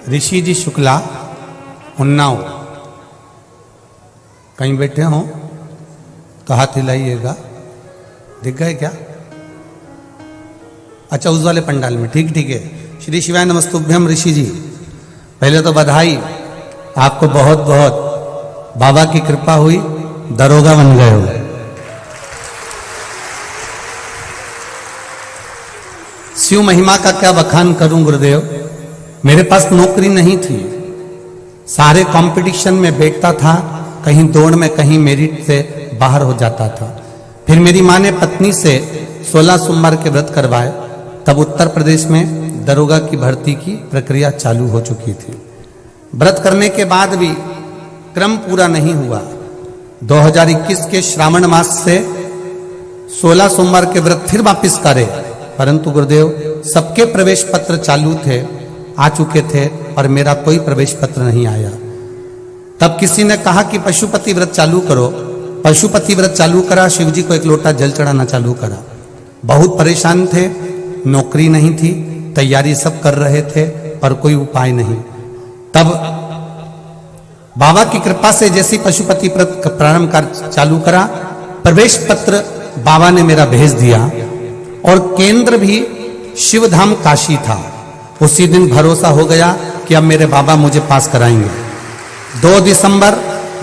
ऋषि जी शुक्ला, उन्नाव। कहीं बैठे हो तो हाथ हिलाइएगा। दिख गए क्या? अच्छा, उस वाले पंडाल में। ठीक ठीक है। श्री शिवाय नमस्तुभ्यम। ऋषि जी, पहले तो बधाई, आपको बहुत बहुत बाबा की कृपा हुई, दरोगा बन गए हो। शिव महिमा का क्या बखान करूं गुरुदेव। मेरे पास नौकरी नहीं थी, सारे कंपटीशन में बैठता था, कहीं दौड़ में कहीं मेरिट से बाहर हो जाता था। फिर मेरी माँ ने पत्नी से 16 सोमवार के व्रत करवाए, तब उत्तर प्रदेश में दरोगा की भर्ती की प्रक्रिया चालू हो चुकी थी। व्रत करने के बाद भी क्रम पूरा नहीं हुआ। 2021 के श्रावण मास से 16 सोमवार के व्रत फिर वापिस करे, परंतु गुरुदेव सबके प्रवेश पत्र चालू थे, आ चुके थे, पर मेरा कोई प्रवेश पत्र नहीं आया। तब किसी ने कहा कि पशुपति व्रत चालू करो। पशुपति व्रत चालू करा, शिव जी को एक लोटा जल चढ़ाना चालू करा। बहुत परेशान थे, नौकरी नहीं थी, तैयारी सब कर रहे थे, पर कोई उपाय नहीं। तब बाबा की कृपा से जैसी पशुपति व्रत प्रारंभ कर चालू करा, प्रवेश पत्र बाबा ने मेरा भेज दिया, और केंद्र भी शिवधाम काशी था। उसी दिन भरोसा हो गया कि अब मेरे बाबा मुझे पास कराएंगे। 2 दिसंबर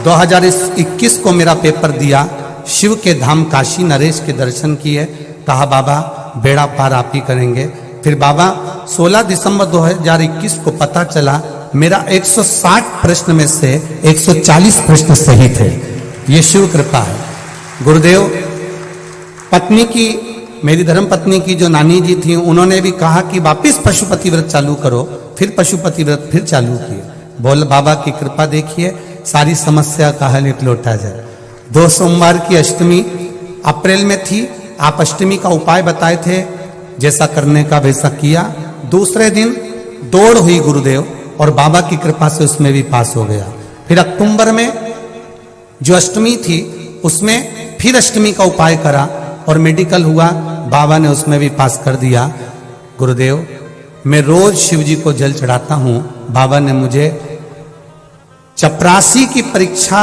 2021 को मेरा पेपर दिया, शिव के धाम काशी नरेश के दर्शन किए, कहा बाबा बेड़ा पार आप ही करेंगे। फिर बाबा 16 दिसंबर 2021 को पता चला मेरा 160 प्रश्न में से 140 प्रश्न सही थे। ये शिव कृपा है गुरुदेव। पत्नी की, मेरी धर्म पत्नी की जो नानी जी थी, उन्होंने भी कहा कि वापिस पशुपति व्रत चालू करो। फिर पशुपति व्रत फिर चालू किए। बोल बाबा की कृपा देखिए, सारी समस्या का हल एक लोटा जाए। 2 सोमवार की अष्टमी अप्रैल में थी, आप अष्टमी का उपाय बताए थे, जैसा करने का वैसा किया। दूसरे दिन दौड़ हुई गुरुदेव, और बाबा की कृपा से उसमें भी पास हो गया। फिर अक्टूबर में जो अष्टमी थी, उसमें फिर अष्टमी का उपाय करा और मेडिकल हुआ, बाबा ने उसमें भी पास कर दिया। गुरुदेव, मैं रोज शिव जी को जल चढ़ाता हूँ। बाबा ने मुझे चपरासी की परीक्षा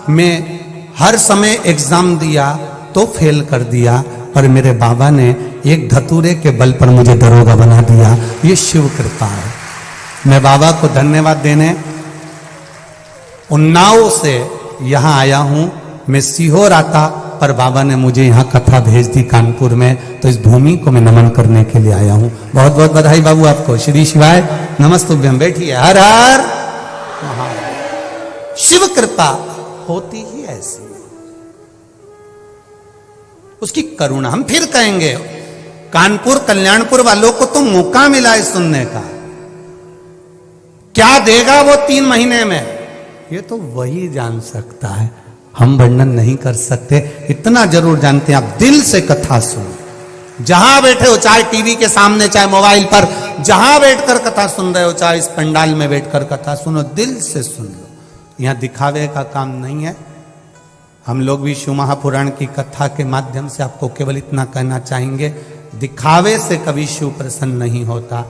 में हर समय एग्जाम दिया तो फेल कर दिया, पर मेरे बाबा ने एक धतूरे के बल पर मुझे दरोगा बना दिया। ये शिव कृपा है। मैं बाबा को धन्यवाद देने उन्नाव से यहाँ आया हूँ। मैं सीहोर आता, पर बाबा ने मुझे यहाँ कथा भेज दी कानपुर में, तो इस भूमि को मैं नमन करने के लिए आया हूँ। बहुत बहुत बधाई बाबू आपको। श्री शिवाय नमस्तुभ्यम। बैठिए। हर हर महादेव। शिव कृपा होती ही ऐसी, उसकी करुणा। हम फिर कहेंगे, कानपुर कल्याणपुर वालों को तो मौका मिला है सुनने का, क्या देगा वो 3 महीने में, ये तो वही जान सकता है। हम वर्णन नहीं कर सकते। इतना जरूर जानते हैं, आप दिल से कथा सुनो। जहां बैठे हो, चाहे टीवी के सामने, चाहे मोबाइल पर, जहां बैठकर कथा सुन रहे हो, चाहे इस पंडाल में बैठकर कथा सुनो, दिल से सुन लो। यहां दिखावे का काम नहीं है। हम लोग भी शिव महापुराण की कथा के माध्यम से आपको केवल इतना कहना चाहेंगे, दिखावे से कभी शिव प्रसन्न नहीं होता।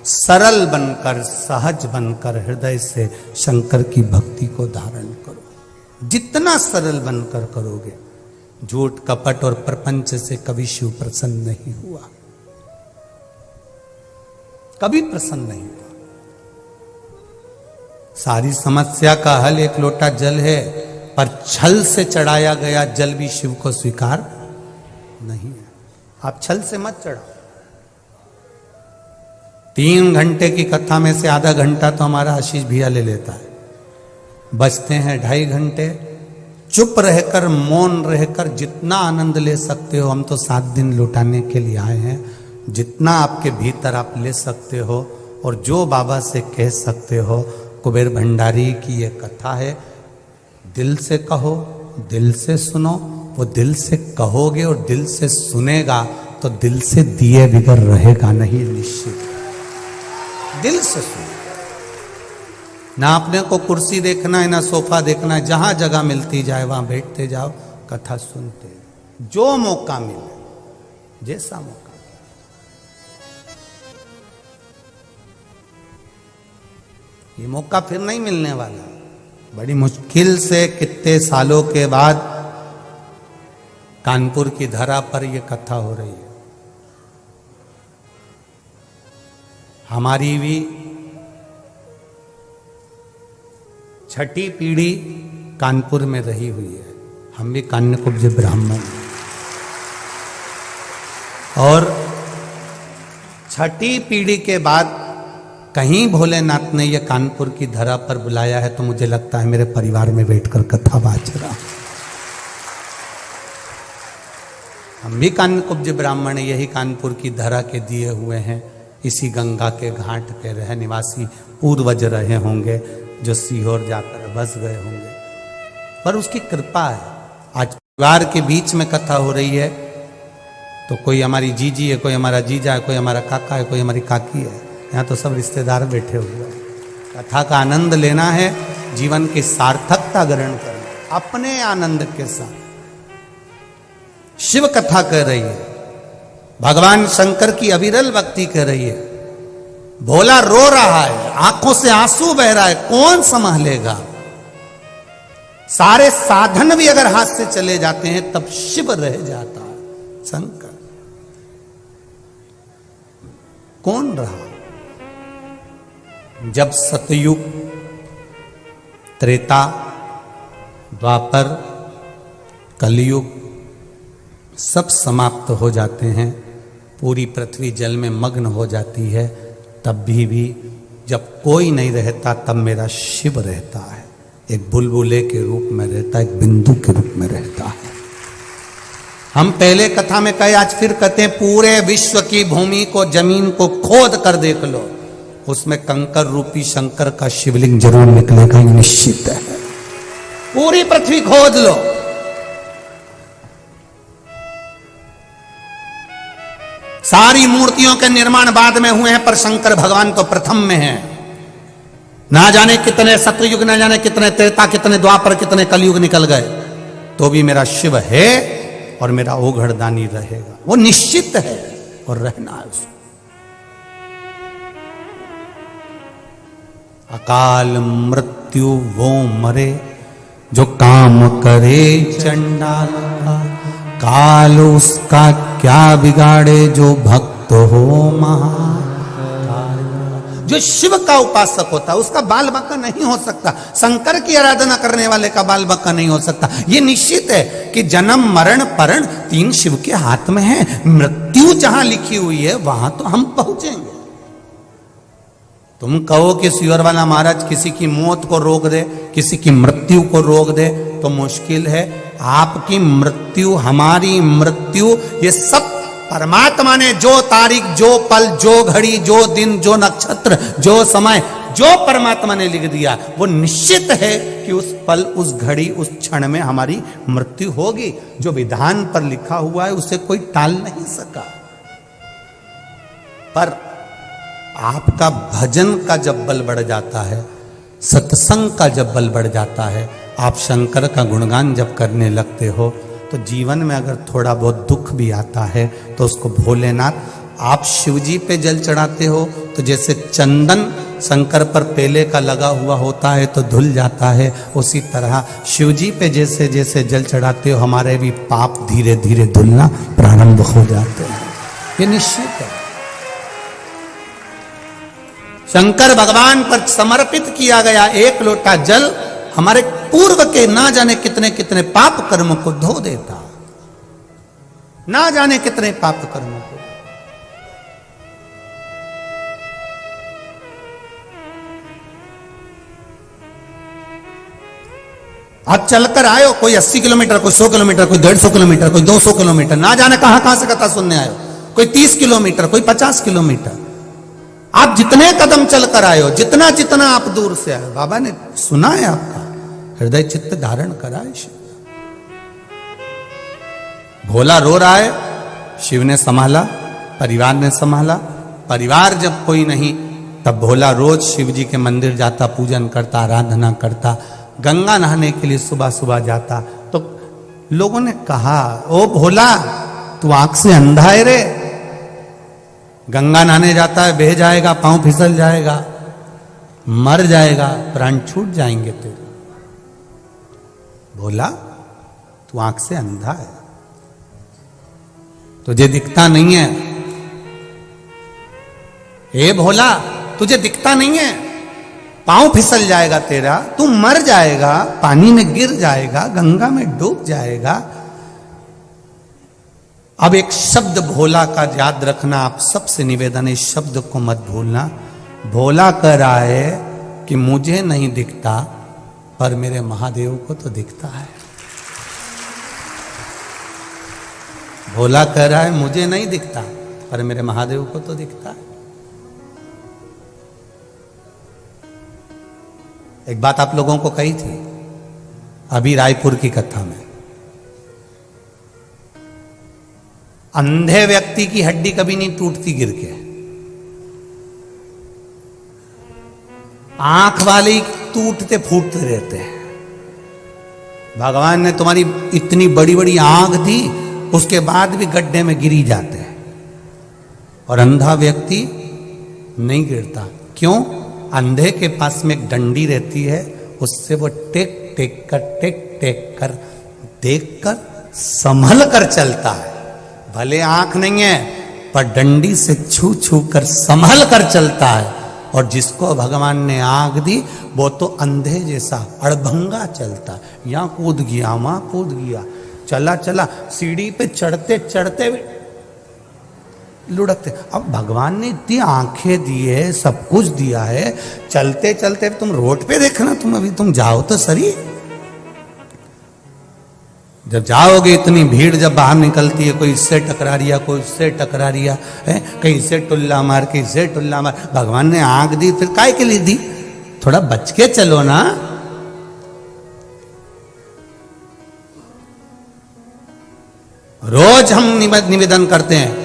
सरल बनकर, सहज बनकर हृदय से शंकर की भक्ति को धारण करो। जितना सरल बनकर करोगे, झूठ कपट और प्रपंच से कभी शिव प्रसन्न नहीं हुआ। कभी प्रसन्न नहीं हुआ। सारी समस्या का हल एक लोटा जल है, पर छल से चढ़ाया गया जल भी शिव को स्वीकार नहीं है। आप छल से मत चढ़ाओ। 3 घंटे की कथा में से आधा घंटा तो हमारा आशीष भैया ले लेता है, बचते हैं 2.5 घंटे। चुप रहकर, मौन रहकर जितना आनंद ले सकते हो, हम तो 7 दिन लुटाने के लिए आए हैं, जितना आपके भीतर आप ले सकते हो और जो बाबा से कह सकते हो। कुबेर भंडारी की ये कथा है, दिल से कहो, दिल से सुनो। वो दिल से कहोगे और दिल से सुनेगा तो दिल से दिए बिगर रहेगा नहीं, निश्चित। दिल से सुनो। ना अपने को कुर्सी देखना है, ना सोफा देखना है, जहां जगह मिलती जाए वहां बैठते जाओ, कथा सुनते, जो मौका मिले, जैसा मौका। ये मौका फिर नहीं मिलने वाला। बड़ी मुश्किल से कितने सालों के बाद कानपुर की धरा पर यह कथा हो रही है। हमारी भी 6ठी पीढ़ी कानपुर में रही हुई है। हम भी कान्यकुब्ज ब्राह्मण हैं और 6ठी पीढ़ी के बाद कहीं भोलेनाथ ने यह कानपुर की धरा पर बुलाया है तो मुझे लगता है मेरे परिवार में बैठकर कथा बाज रहा। हम भी कान्यकुब्ज ब्राह्मण, यही कानपुर की धरा के दिए हुए हैं। इसी गंगा के घाट के रह निवासी पूर्वज रहे होंगे जो सीहोर जाकर बस गए होंगे, पर उसकी कृपा है। आज परिवार के बीच में कथा हो रही है तो कोई हमारी जीजी है, कोई हमारा जीजा है, कोई हमारा काका है, कोई हमारी काकी है। यहाँ तो सब रिश्तेदार बैठे हुए हैं। कथा का आनंद लेना है, जीवन की सार्थकता ग्रहण करना अपने आनंद के साथ। शिव कथा कह रही है, भगवान शंकर की अविरल भक्ति कह रही है। भोला रो रहा है, आंखों से आंसू बह रहा है, कौन संभालेगा? सारे साधन भी अगर हाथ से चले जाते हैं तब शिव रह जाता है, शंकर। कौन रहा? जब सतयुग, त्रेता, द्वापर, कलयुग सब समाप्त हो जाते हैं, पूरी पृथ्वी जल में मग्न हो जाती है, तब भी जब कोई नहीं रहता तब मेरा शिव रहता है। एक बुलबुले के रूप में रहता है, एक बिंदु के रूप में रहता है। हम पहले कथा में कहे, आज फिर कहते हैं, पूरे विश्व की भूमि को, जमीन को खोद कर देख लो, उसमें कंकर रूपी शंकर का शिवलिंग जरूर निकलेगा, ये निश्चित है। पूरी पृथ्वी खोद लो, सारी मूर्तियों के निर्माण बाद में हुए हैं, पर शंकर भगवान तो प्रथम में है। ना जाने कितने सतयुग, ना जाने कितने त्रेता, कितने द्वापर, कितने कलयुग निकल गए, तो भी मेरा शिव है और मेरा ओघड़दानी रहेगा। वो निश्चित है और रहना है उसको। अकाल मृत्यु वो मरे जो काम करे चंडाल का, काल उसका क्या बिगाड़े जो भक्त हो महाकाल। जो शिव का उपासक होता है उसका बाल बांका नहीं हो सकता, शंकर की आराधना करने वाले का बाल बांका नहीं हो सकता। ये निश्चित है कि जन्म मरण परण 3 शिव के हाथ में है। मृत्यु जहां लिखी हुई है वहां तो हम पहुंचेंगे। तुम कहो कि सियोर वाला महाराज किसी की मौत को रोक दे, किसी की मृत्यु को रोक दे, तो मुश्किल है। आपकी मृत्यु, हमारी मृत्यु, ये सब परमात्मा ने जो तारीख, जो पल, जो घड़ी, जो दिन, जो नक्षत्र, जो समय, जो परमात्मा ने लिख दिया, वो निश्चित है कि उस पल, उस घड़ी, उस क्षण में हमारी मृत्यु होगी। जो विधान पर लिखा हुआ है उसे कोई टाल नहीं सका। पर आपका भजन का जब बल बढ़ जाता है, सत्संग का जब बल बढ़ जाता है, आप शंकर का गुणगान जब करने लगते हो, तो जीवन में अगर थोड़ा बहुत दुख भी आता है तो उसको भोलेनाथ, आप शिवजी पे जल चढ़ाते हो तो जैसे चंदन शंकर पर पेले का लगा हुआ होता है तो धुल जाता है, उसी तरह शिवजी पे जैसे जैसे जल चढ़ाते हो हमारे भी पाप धीरे धीरे धुलना प्रारंभ हो जाते हैं। ये निश्चित है। शंकर भगवान पर समर्पित किया गया एक लोटा जल हमारे पूर्व के ना जाने कितने कितने पाप कर्म को धो देता, ना जाने कितने पाप कर्मों को। आप चलकर आयो, कोई 80 किलोमीटर, कोई 100 किलोमीटर, कोई 150 किलोमीटर, कोई 200 किलोमीटर, ना जाने कहां से कथा सुनने आयो, कोई 30 किलोमीटर, कोई 50 किलोमीटर। आप जितने कदम चलकर आयो, जितना जितना आप दूर से आए, बाबा ने सुना है आपका, हृदय चित्त धारण करा है शिव। भोला रो रहा है, शिव ने संभाला, परिवार ने संभाला। परिवार जब कोई नहीं, तब भोला रोज शिव जी के मंदिर जाता, पूजन करता, आराधना करता, गंगा नहाने के लिए सुबह सुबह जाता। तो लोगों ने कहा, ओ भोला तू आंख से अंधा है रे, गंगा नहाने जाता है, बह जाएगा, पांव फिसल जाएगा, मर जाएगा, प्राण छूट जाएंगे तेरे। भोला तू आंख से अंधा है, तुझे दिखता नहीं है। ए भोला तुझे दिखता नहीं है, पांव फिसल जाएगा तेरा, तू मर जाएगा, पानी में गिर जाएगा, गंगा में डूब जाएगा। अब एक शब्द भोला का याद रखना, आप सबसे निवेदन है, इस शब्द को मत भूलना। भोला कह रहा है कि मुझे नहीं दिखता, पर मेरे महादेव को तो दिखता है। भोला कह रहा है मुझे नहीं दिखता, पर मेरे महादेव को तो दिखता है। एक बात आप लोगों को कही थी अभी रायपुर की कथा में, अंधे व्यक्ति की हड्डी कभी नहीं टूटती गिर के, आंख वाले टूटते फूटते रहते हैं। भगवान ने तुम्हारी इतनी बड़ी बड़ी आंख दी, उसके बाद भी गड्ढे में गिरी जाते हैं, और अंधा व्यक्ति नहीं गिरता। क्यों? अंधे के पास में एक डंडी रहती है, उससे वो टेक टेक कर देख कर संभल कर चलता है। भले आंख नहीं है, पर डंडी से छू छू कर संभल कर चलता है। और जिसको भगवान ने आंख दी, वो तो अंधे जैसा अड़भंगा चलता, यहां कूद गया, वहां कूद गया, चला चला, सीढ़ी पे चढ़ते चढ़ते लुढ़कते। अब भगवान ने इतनी आंखें दी है, सब कुछ दिया है, चलते चलते तुम रोड पे देखना, तुम जाओ तो सही। जब जाओगे, इतनी भीड़ जब बाहर निकलती है, कोई इससे टकरा रिया, कोई उससे टकरा रिया है, कहीं से टुल्ला मार, कहीं से टुल्ला मार। भगवान ने आंख दी, फिर काय के लिए दी? थोड़ा बच के चलो ना। रोज हम निवेदन करते हैं,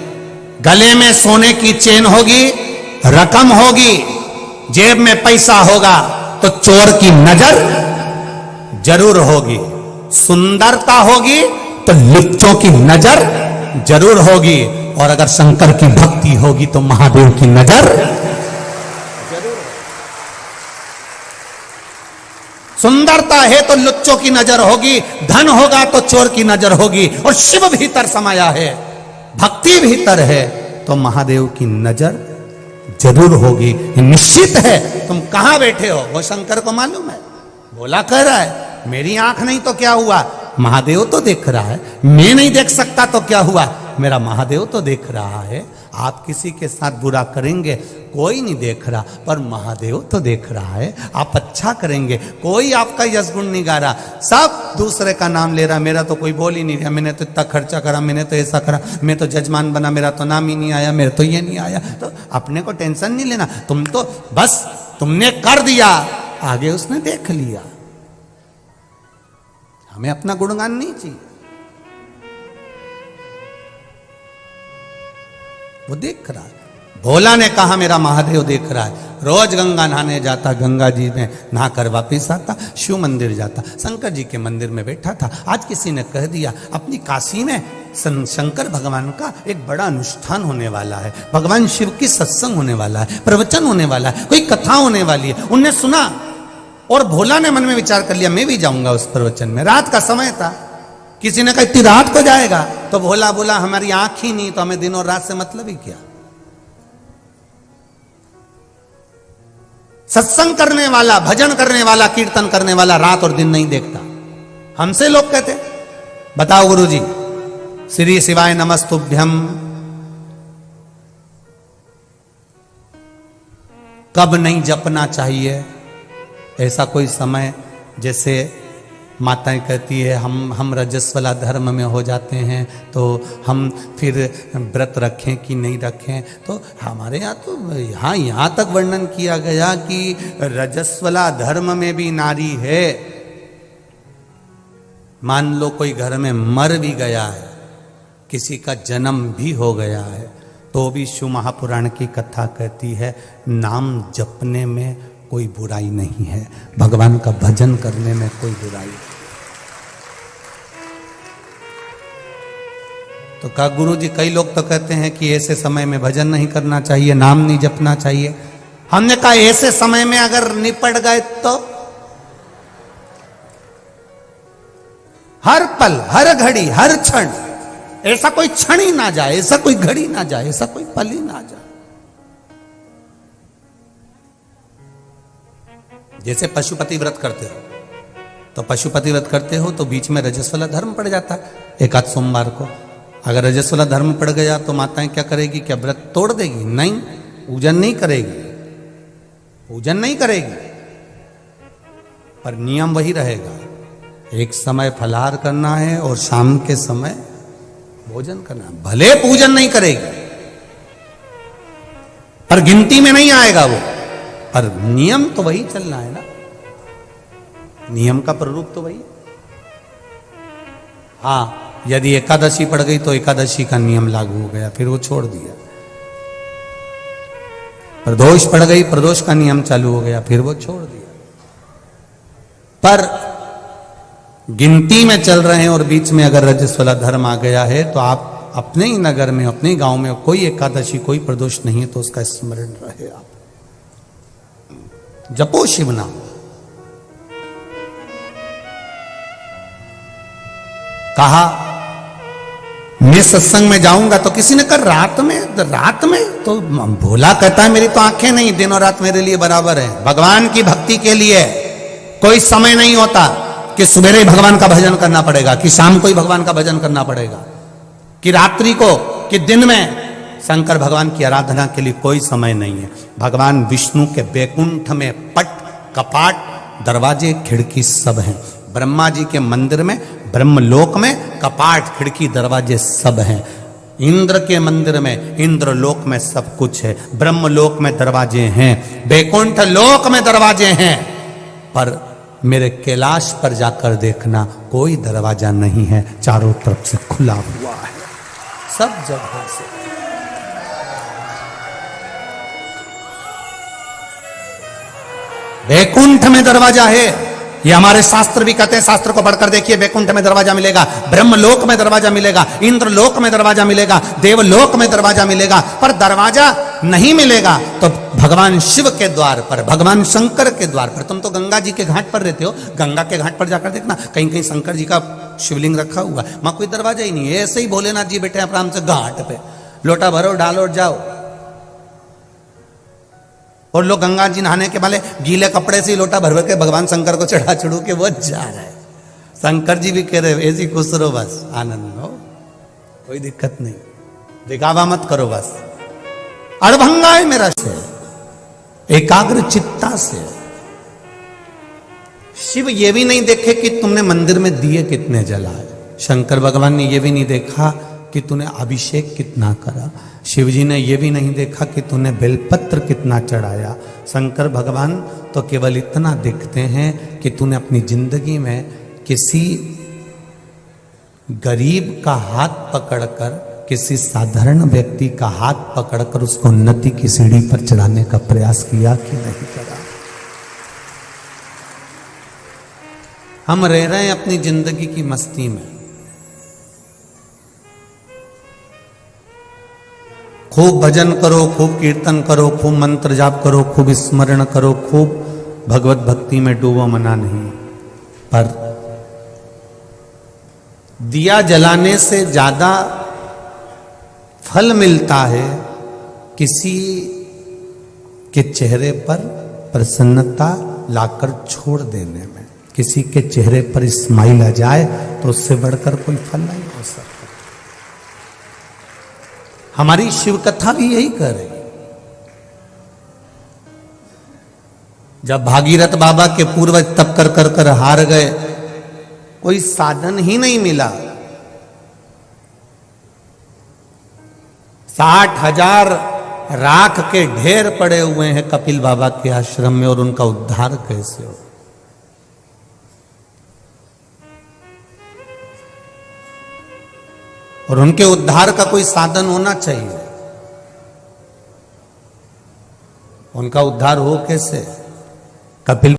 गले में सोने की चेन होगी, रकम होगी, जेब में पैसा होगा, तो चोर की नजर जरूर होगी। सुंदरता होगी तो लुच्चों की नजर जरूर होगी, और अगर शंकर की भक्ति होगी तो महादेव की नजर जरूर। सुंदरता है तो लुच्चों की नजर होगी, धन होगा तो चोर की नजर होगी, और शिव भीतर समाया है, भक्ति भीतर है, तो महादेव की नजर जरूर होगी। निश्चित है। तुम कहां बैठे हो वो शंकर को मालूम है। भोला कह रहा है मेरी आंख नहीं तो क्या हुआ, महादेव तो देख रहा है। मैं नहीं देख सकता तो क्या हुआ, मेरा महादेव तो देख रहा है। आप किसी के साथ बुरा करेंगे, कोई नहीं देख रहा, पर महादेव तो देख रहा है। आप अच्छा करेंगे, कोई आपका यश गुण नहीं गा रहा, सब दूसरे का नाम ले रहा। मेरा तो कोई बोल ही नहीं रहा, मैंने तो इतना खर्चा करा, मैंने तो ऐसा करा, मैं तो जजमान बना, मेरा तो नाम ही नहीं आया, मेरा तो ये नहीं आया। तो अपने को टेंशन नहीं लेना, तुम तो बस तुमने कर दिया, आगे उसने देख लिया। हमें अपना गुणगान नहीं चाहिए, वो देख रहा है। भोला ने कहा मेरा महादेव देख रहा है। रोज गंगा नहाने जाता, गंगा जी में नहाकर वापिस आता, शिव मंदिर जाता, शंकर जी के मंदिर में बैठा था। आज किसी ने कह दिया अपनी काशी में शंकर भगवान का एक बड़ा अनुष्ठान होने वाला है, भगवान शिव की सत्संग होने वाला है, प्रवचन होने वाला है, कोई कथा होने वाली है। उनने सुना और भोला ने मन में विचार कर लिया मैं भी जाऊंगा उस प्रवचन में। रात का समय था, किसी ने कहा इतनी रात को जाएगा, तो भोला बोला हमारी आंख ही नहीं, तो हमें दिन और रात से मतलब ही क्या। सत्संग करने वाला, भजन करने वाला, कीर्तन करने वाला रात और दिन नहीं देखता। हमसे लोग कहते, बताओ गुरुजी, श्री शिवाय नमस्तुभ्यम कब नहीं जपना चाहिए? ऐसा कोई समय, जैसे माताएं कहती है हम रजस्वला धर्म में हो जाते हैं तो हम फिर व्रत रखें कि नहीं रखें। तो हमारे यहाँ तो यहाँ तक वर्णन किया गया कि रजस्वला धर्म में भी नारी है। मान लो कोई घर में मर भी गया है, किसी का जन्म भी हो गया है, तो भी शिव महापुराण की कथा कहती है नाम जपने में कोई बुराई नहीं है, भगवान का भजन करने में कोई बुराई नहीं। तो कहा गुरुजी, कई लोग तो कहते हैं कि ऐसे समय में भजन नहीं करना चाहिए, नाम नहीं जपना चाहिए। हमने कहा ऐसे समय में अगर निपट गए तो हर पल, हर घड़ी, हर क्षण, ऐसा कोई क्षण ही ना जाए, ऐसा कोई घड़ी ना जाए, ऐसा कोई पल ही ना जाए। जैसे पशुपति व्रत करते हो, तो पशुपति व्रत करते हो तो बीच में रजस्वला धर्म पड़ जाता है एक आध सोमवार को। अगर रजस्वला धर्म पड़ गया तो माताएं क्या करेगी? क्या व्रत तोड़ देगी? नहीं, पूजन नहीं करेगी, पूजन नहीं करेगी, पर नियम वही रहेगा, एक समय फलाहार करना है और शाम के समय भोजन करना है। भले पूजन नहीं करेगी पर गिनती में नहीं आएगा वो, पर नियम तो वही चलना है ना, नियम का प्ररूप तो वही। हाँ, यदि एकादशी पड़ गई तो एकादशी का नियम लागू हो गया, फिर वो छोड़ दिया। प्रदोष पड़ गई, प्रदोष का नियम चालू हो गया, फिर वो छोड़ दिया। पर गिनती में चल रहे हैं और बीच में अगर रजस्वला धर्म आ गया है तो आप अपने ही नगर में, अपने ही गांव में कोई एकादशी, कोई प्रदोष नहीं है तो उसका स्मरण रहे, आप जपो शिव नाम। कहा मैं सत्संग में जाऊंगा तो किसी ने कहा रात में तो भोला कहता है मेरी तो आंखें नहीं, दिन और रात मेरे लिए बराबर है। भगवान की भक्ति के लिए कोई समय नहीं होता कि सवेरे ही भगवान का भजन करना पड़ेगा, कि शाम को ही भगवान का भजन करना पड़ेगा, कि रात्रि को, कि दिन में। शंकर भगवान की आराधना के लिए कोई समय नहीं है। भगवान विष्णु के बैकुंठ में पट, कपाट, दरवाजे, खिड़की सब हैं। ब्रह्मा जी के मंदिर में, ब्रह्मलोक में कपाट, खिड़की, दरवाजे सब हैं। इंद्र के मंदिर में, इंद्रलोक में सब कुछ है। ब्रह्मलोक में दरवाजे हैं, बैकुंठ लोक में दरवाजे हैं, पर मेरे कैलाश पर जाकर देखना कोई दरवाजा नहीं है, चारों तरफ से खुला हुआ है, सब जगह से। बैकुंठ में दरवाजा है, ये हमारे शास्त्र भी कहते हैं। शास्त्र को पढ़कर देखिए, बैकुंठ में दरवाजा मिलेगा, ब्रह्मलोक में दरवाजा मिलेगा, इंद्रलोक में दरवाजा मिलेगा, देवलोक में दरवाजा मिलेगा, पर दरवाजा नहीं मिलेगा तो भगवान शिव के द्वार पर, भगवान शंकर के द्वार पर। तुम तो गंगा जी के घाट पर रहते हो, गंगा के घाट पर जाकर देखना, कहीं कहीं शंकर जी का शिवलिंग रखा हुआ, वहां कोई दरवाजा ही नहीं है। ऐसे ही भोलेनाथ जी बैठे हैं आराम से घाट पे, लोटा भरो, डालो और जाओ। और लोग गंगा जी नहाने के वाले गीले कपड़े से लोटा भर के भगवान शंकर को चढ़ा चढ़ू के वो जा रहा है। शंकर जी भी कह रहे ऐसी खुश रहो, बस आनंद हो, कोई दिक्कत नहीं, दिखावा मत करो, बस अड़भंगा है मेरा से, एकाग्र चित्ता से। शिव ये भी नहीं देखे कि तुमने मंदिर में दिए कितने जलाए, शंकर भगवान ने ये भी नहीं देखा कि तूने अभिषेक कितना करा, शिव जी ने ये भी नहीं देखा कि तूने बेलपत्र कितना चढ़ाया। शंकर भगवान तो केवल इतना देखते हैं कि तूने अपनी जिंदगी में किसी गरीब का हाथ पकड़कर, किसी साधारण व्यक्ति का हाथ पकड़कर उसको उन्नति की सीढ़ी पर चढ़ाने का प्रयास किया कि नहीं करा। हम रह रहे हैं अपनी जिंदगी की मस्ती में, खूब भजन करो, खूब कीर्तन करो, खूब मंत्र जाप करो, खूब स्मरण करो, खूब भगवत भक्ति में डूबो, मना नहीं। पर दिया जलाने से ज्यादा फल मिलता है किसी के चेहरे पर प्रसन्नता लाकर छोड़ देने में। किसी के चेहरे पर स्माइल आ जाए तो उससे बढ़कर कोई फल नहीं हो सकता। हमारी शिव कथा भी यही कह रही। जब भागीरथ बाबा के पूर्वज तप कर कर कर हार गए, कोई साधन ही नहीं मिला, 60,000 राख के ढेर पड़े हुए हैं कपिल बाबा के आश्रम में, और उनका उद्धार कैसे हो? और उनके उद्धार का कोई साधन होना चाहिए। उनका उद्धार हो कैसे? कपिल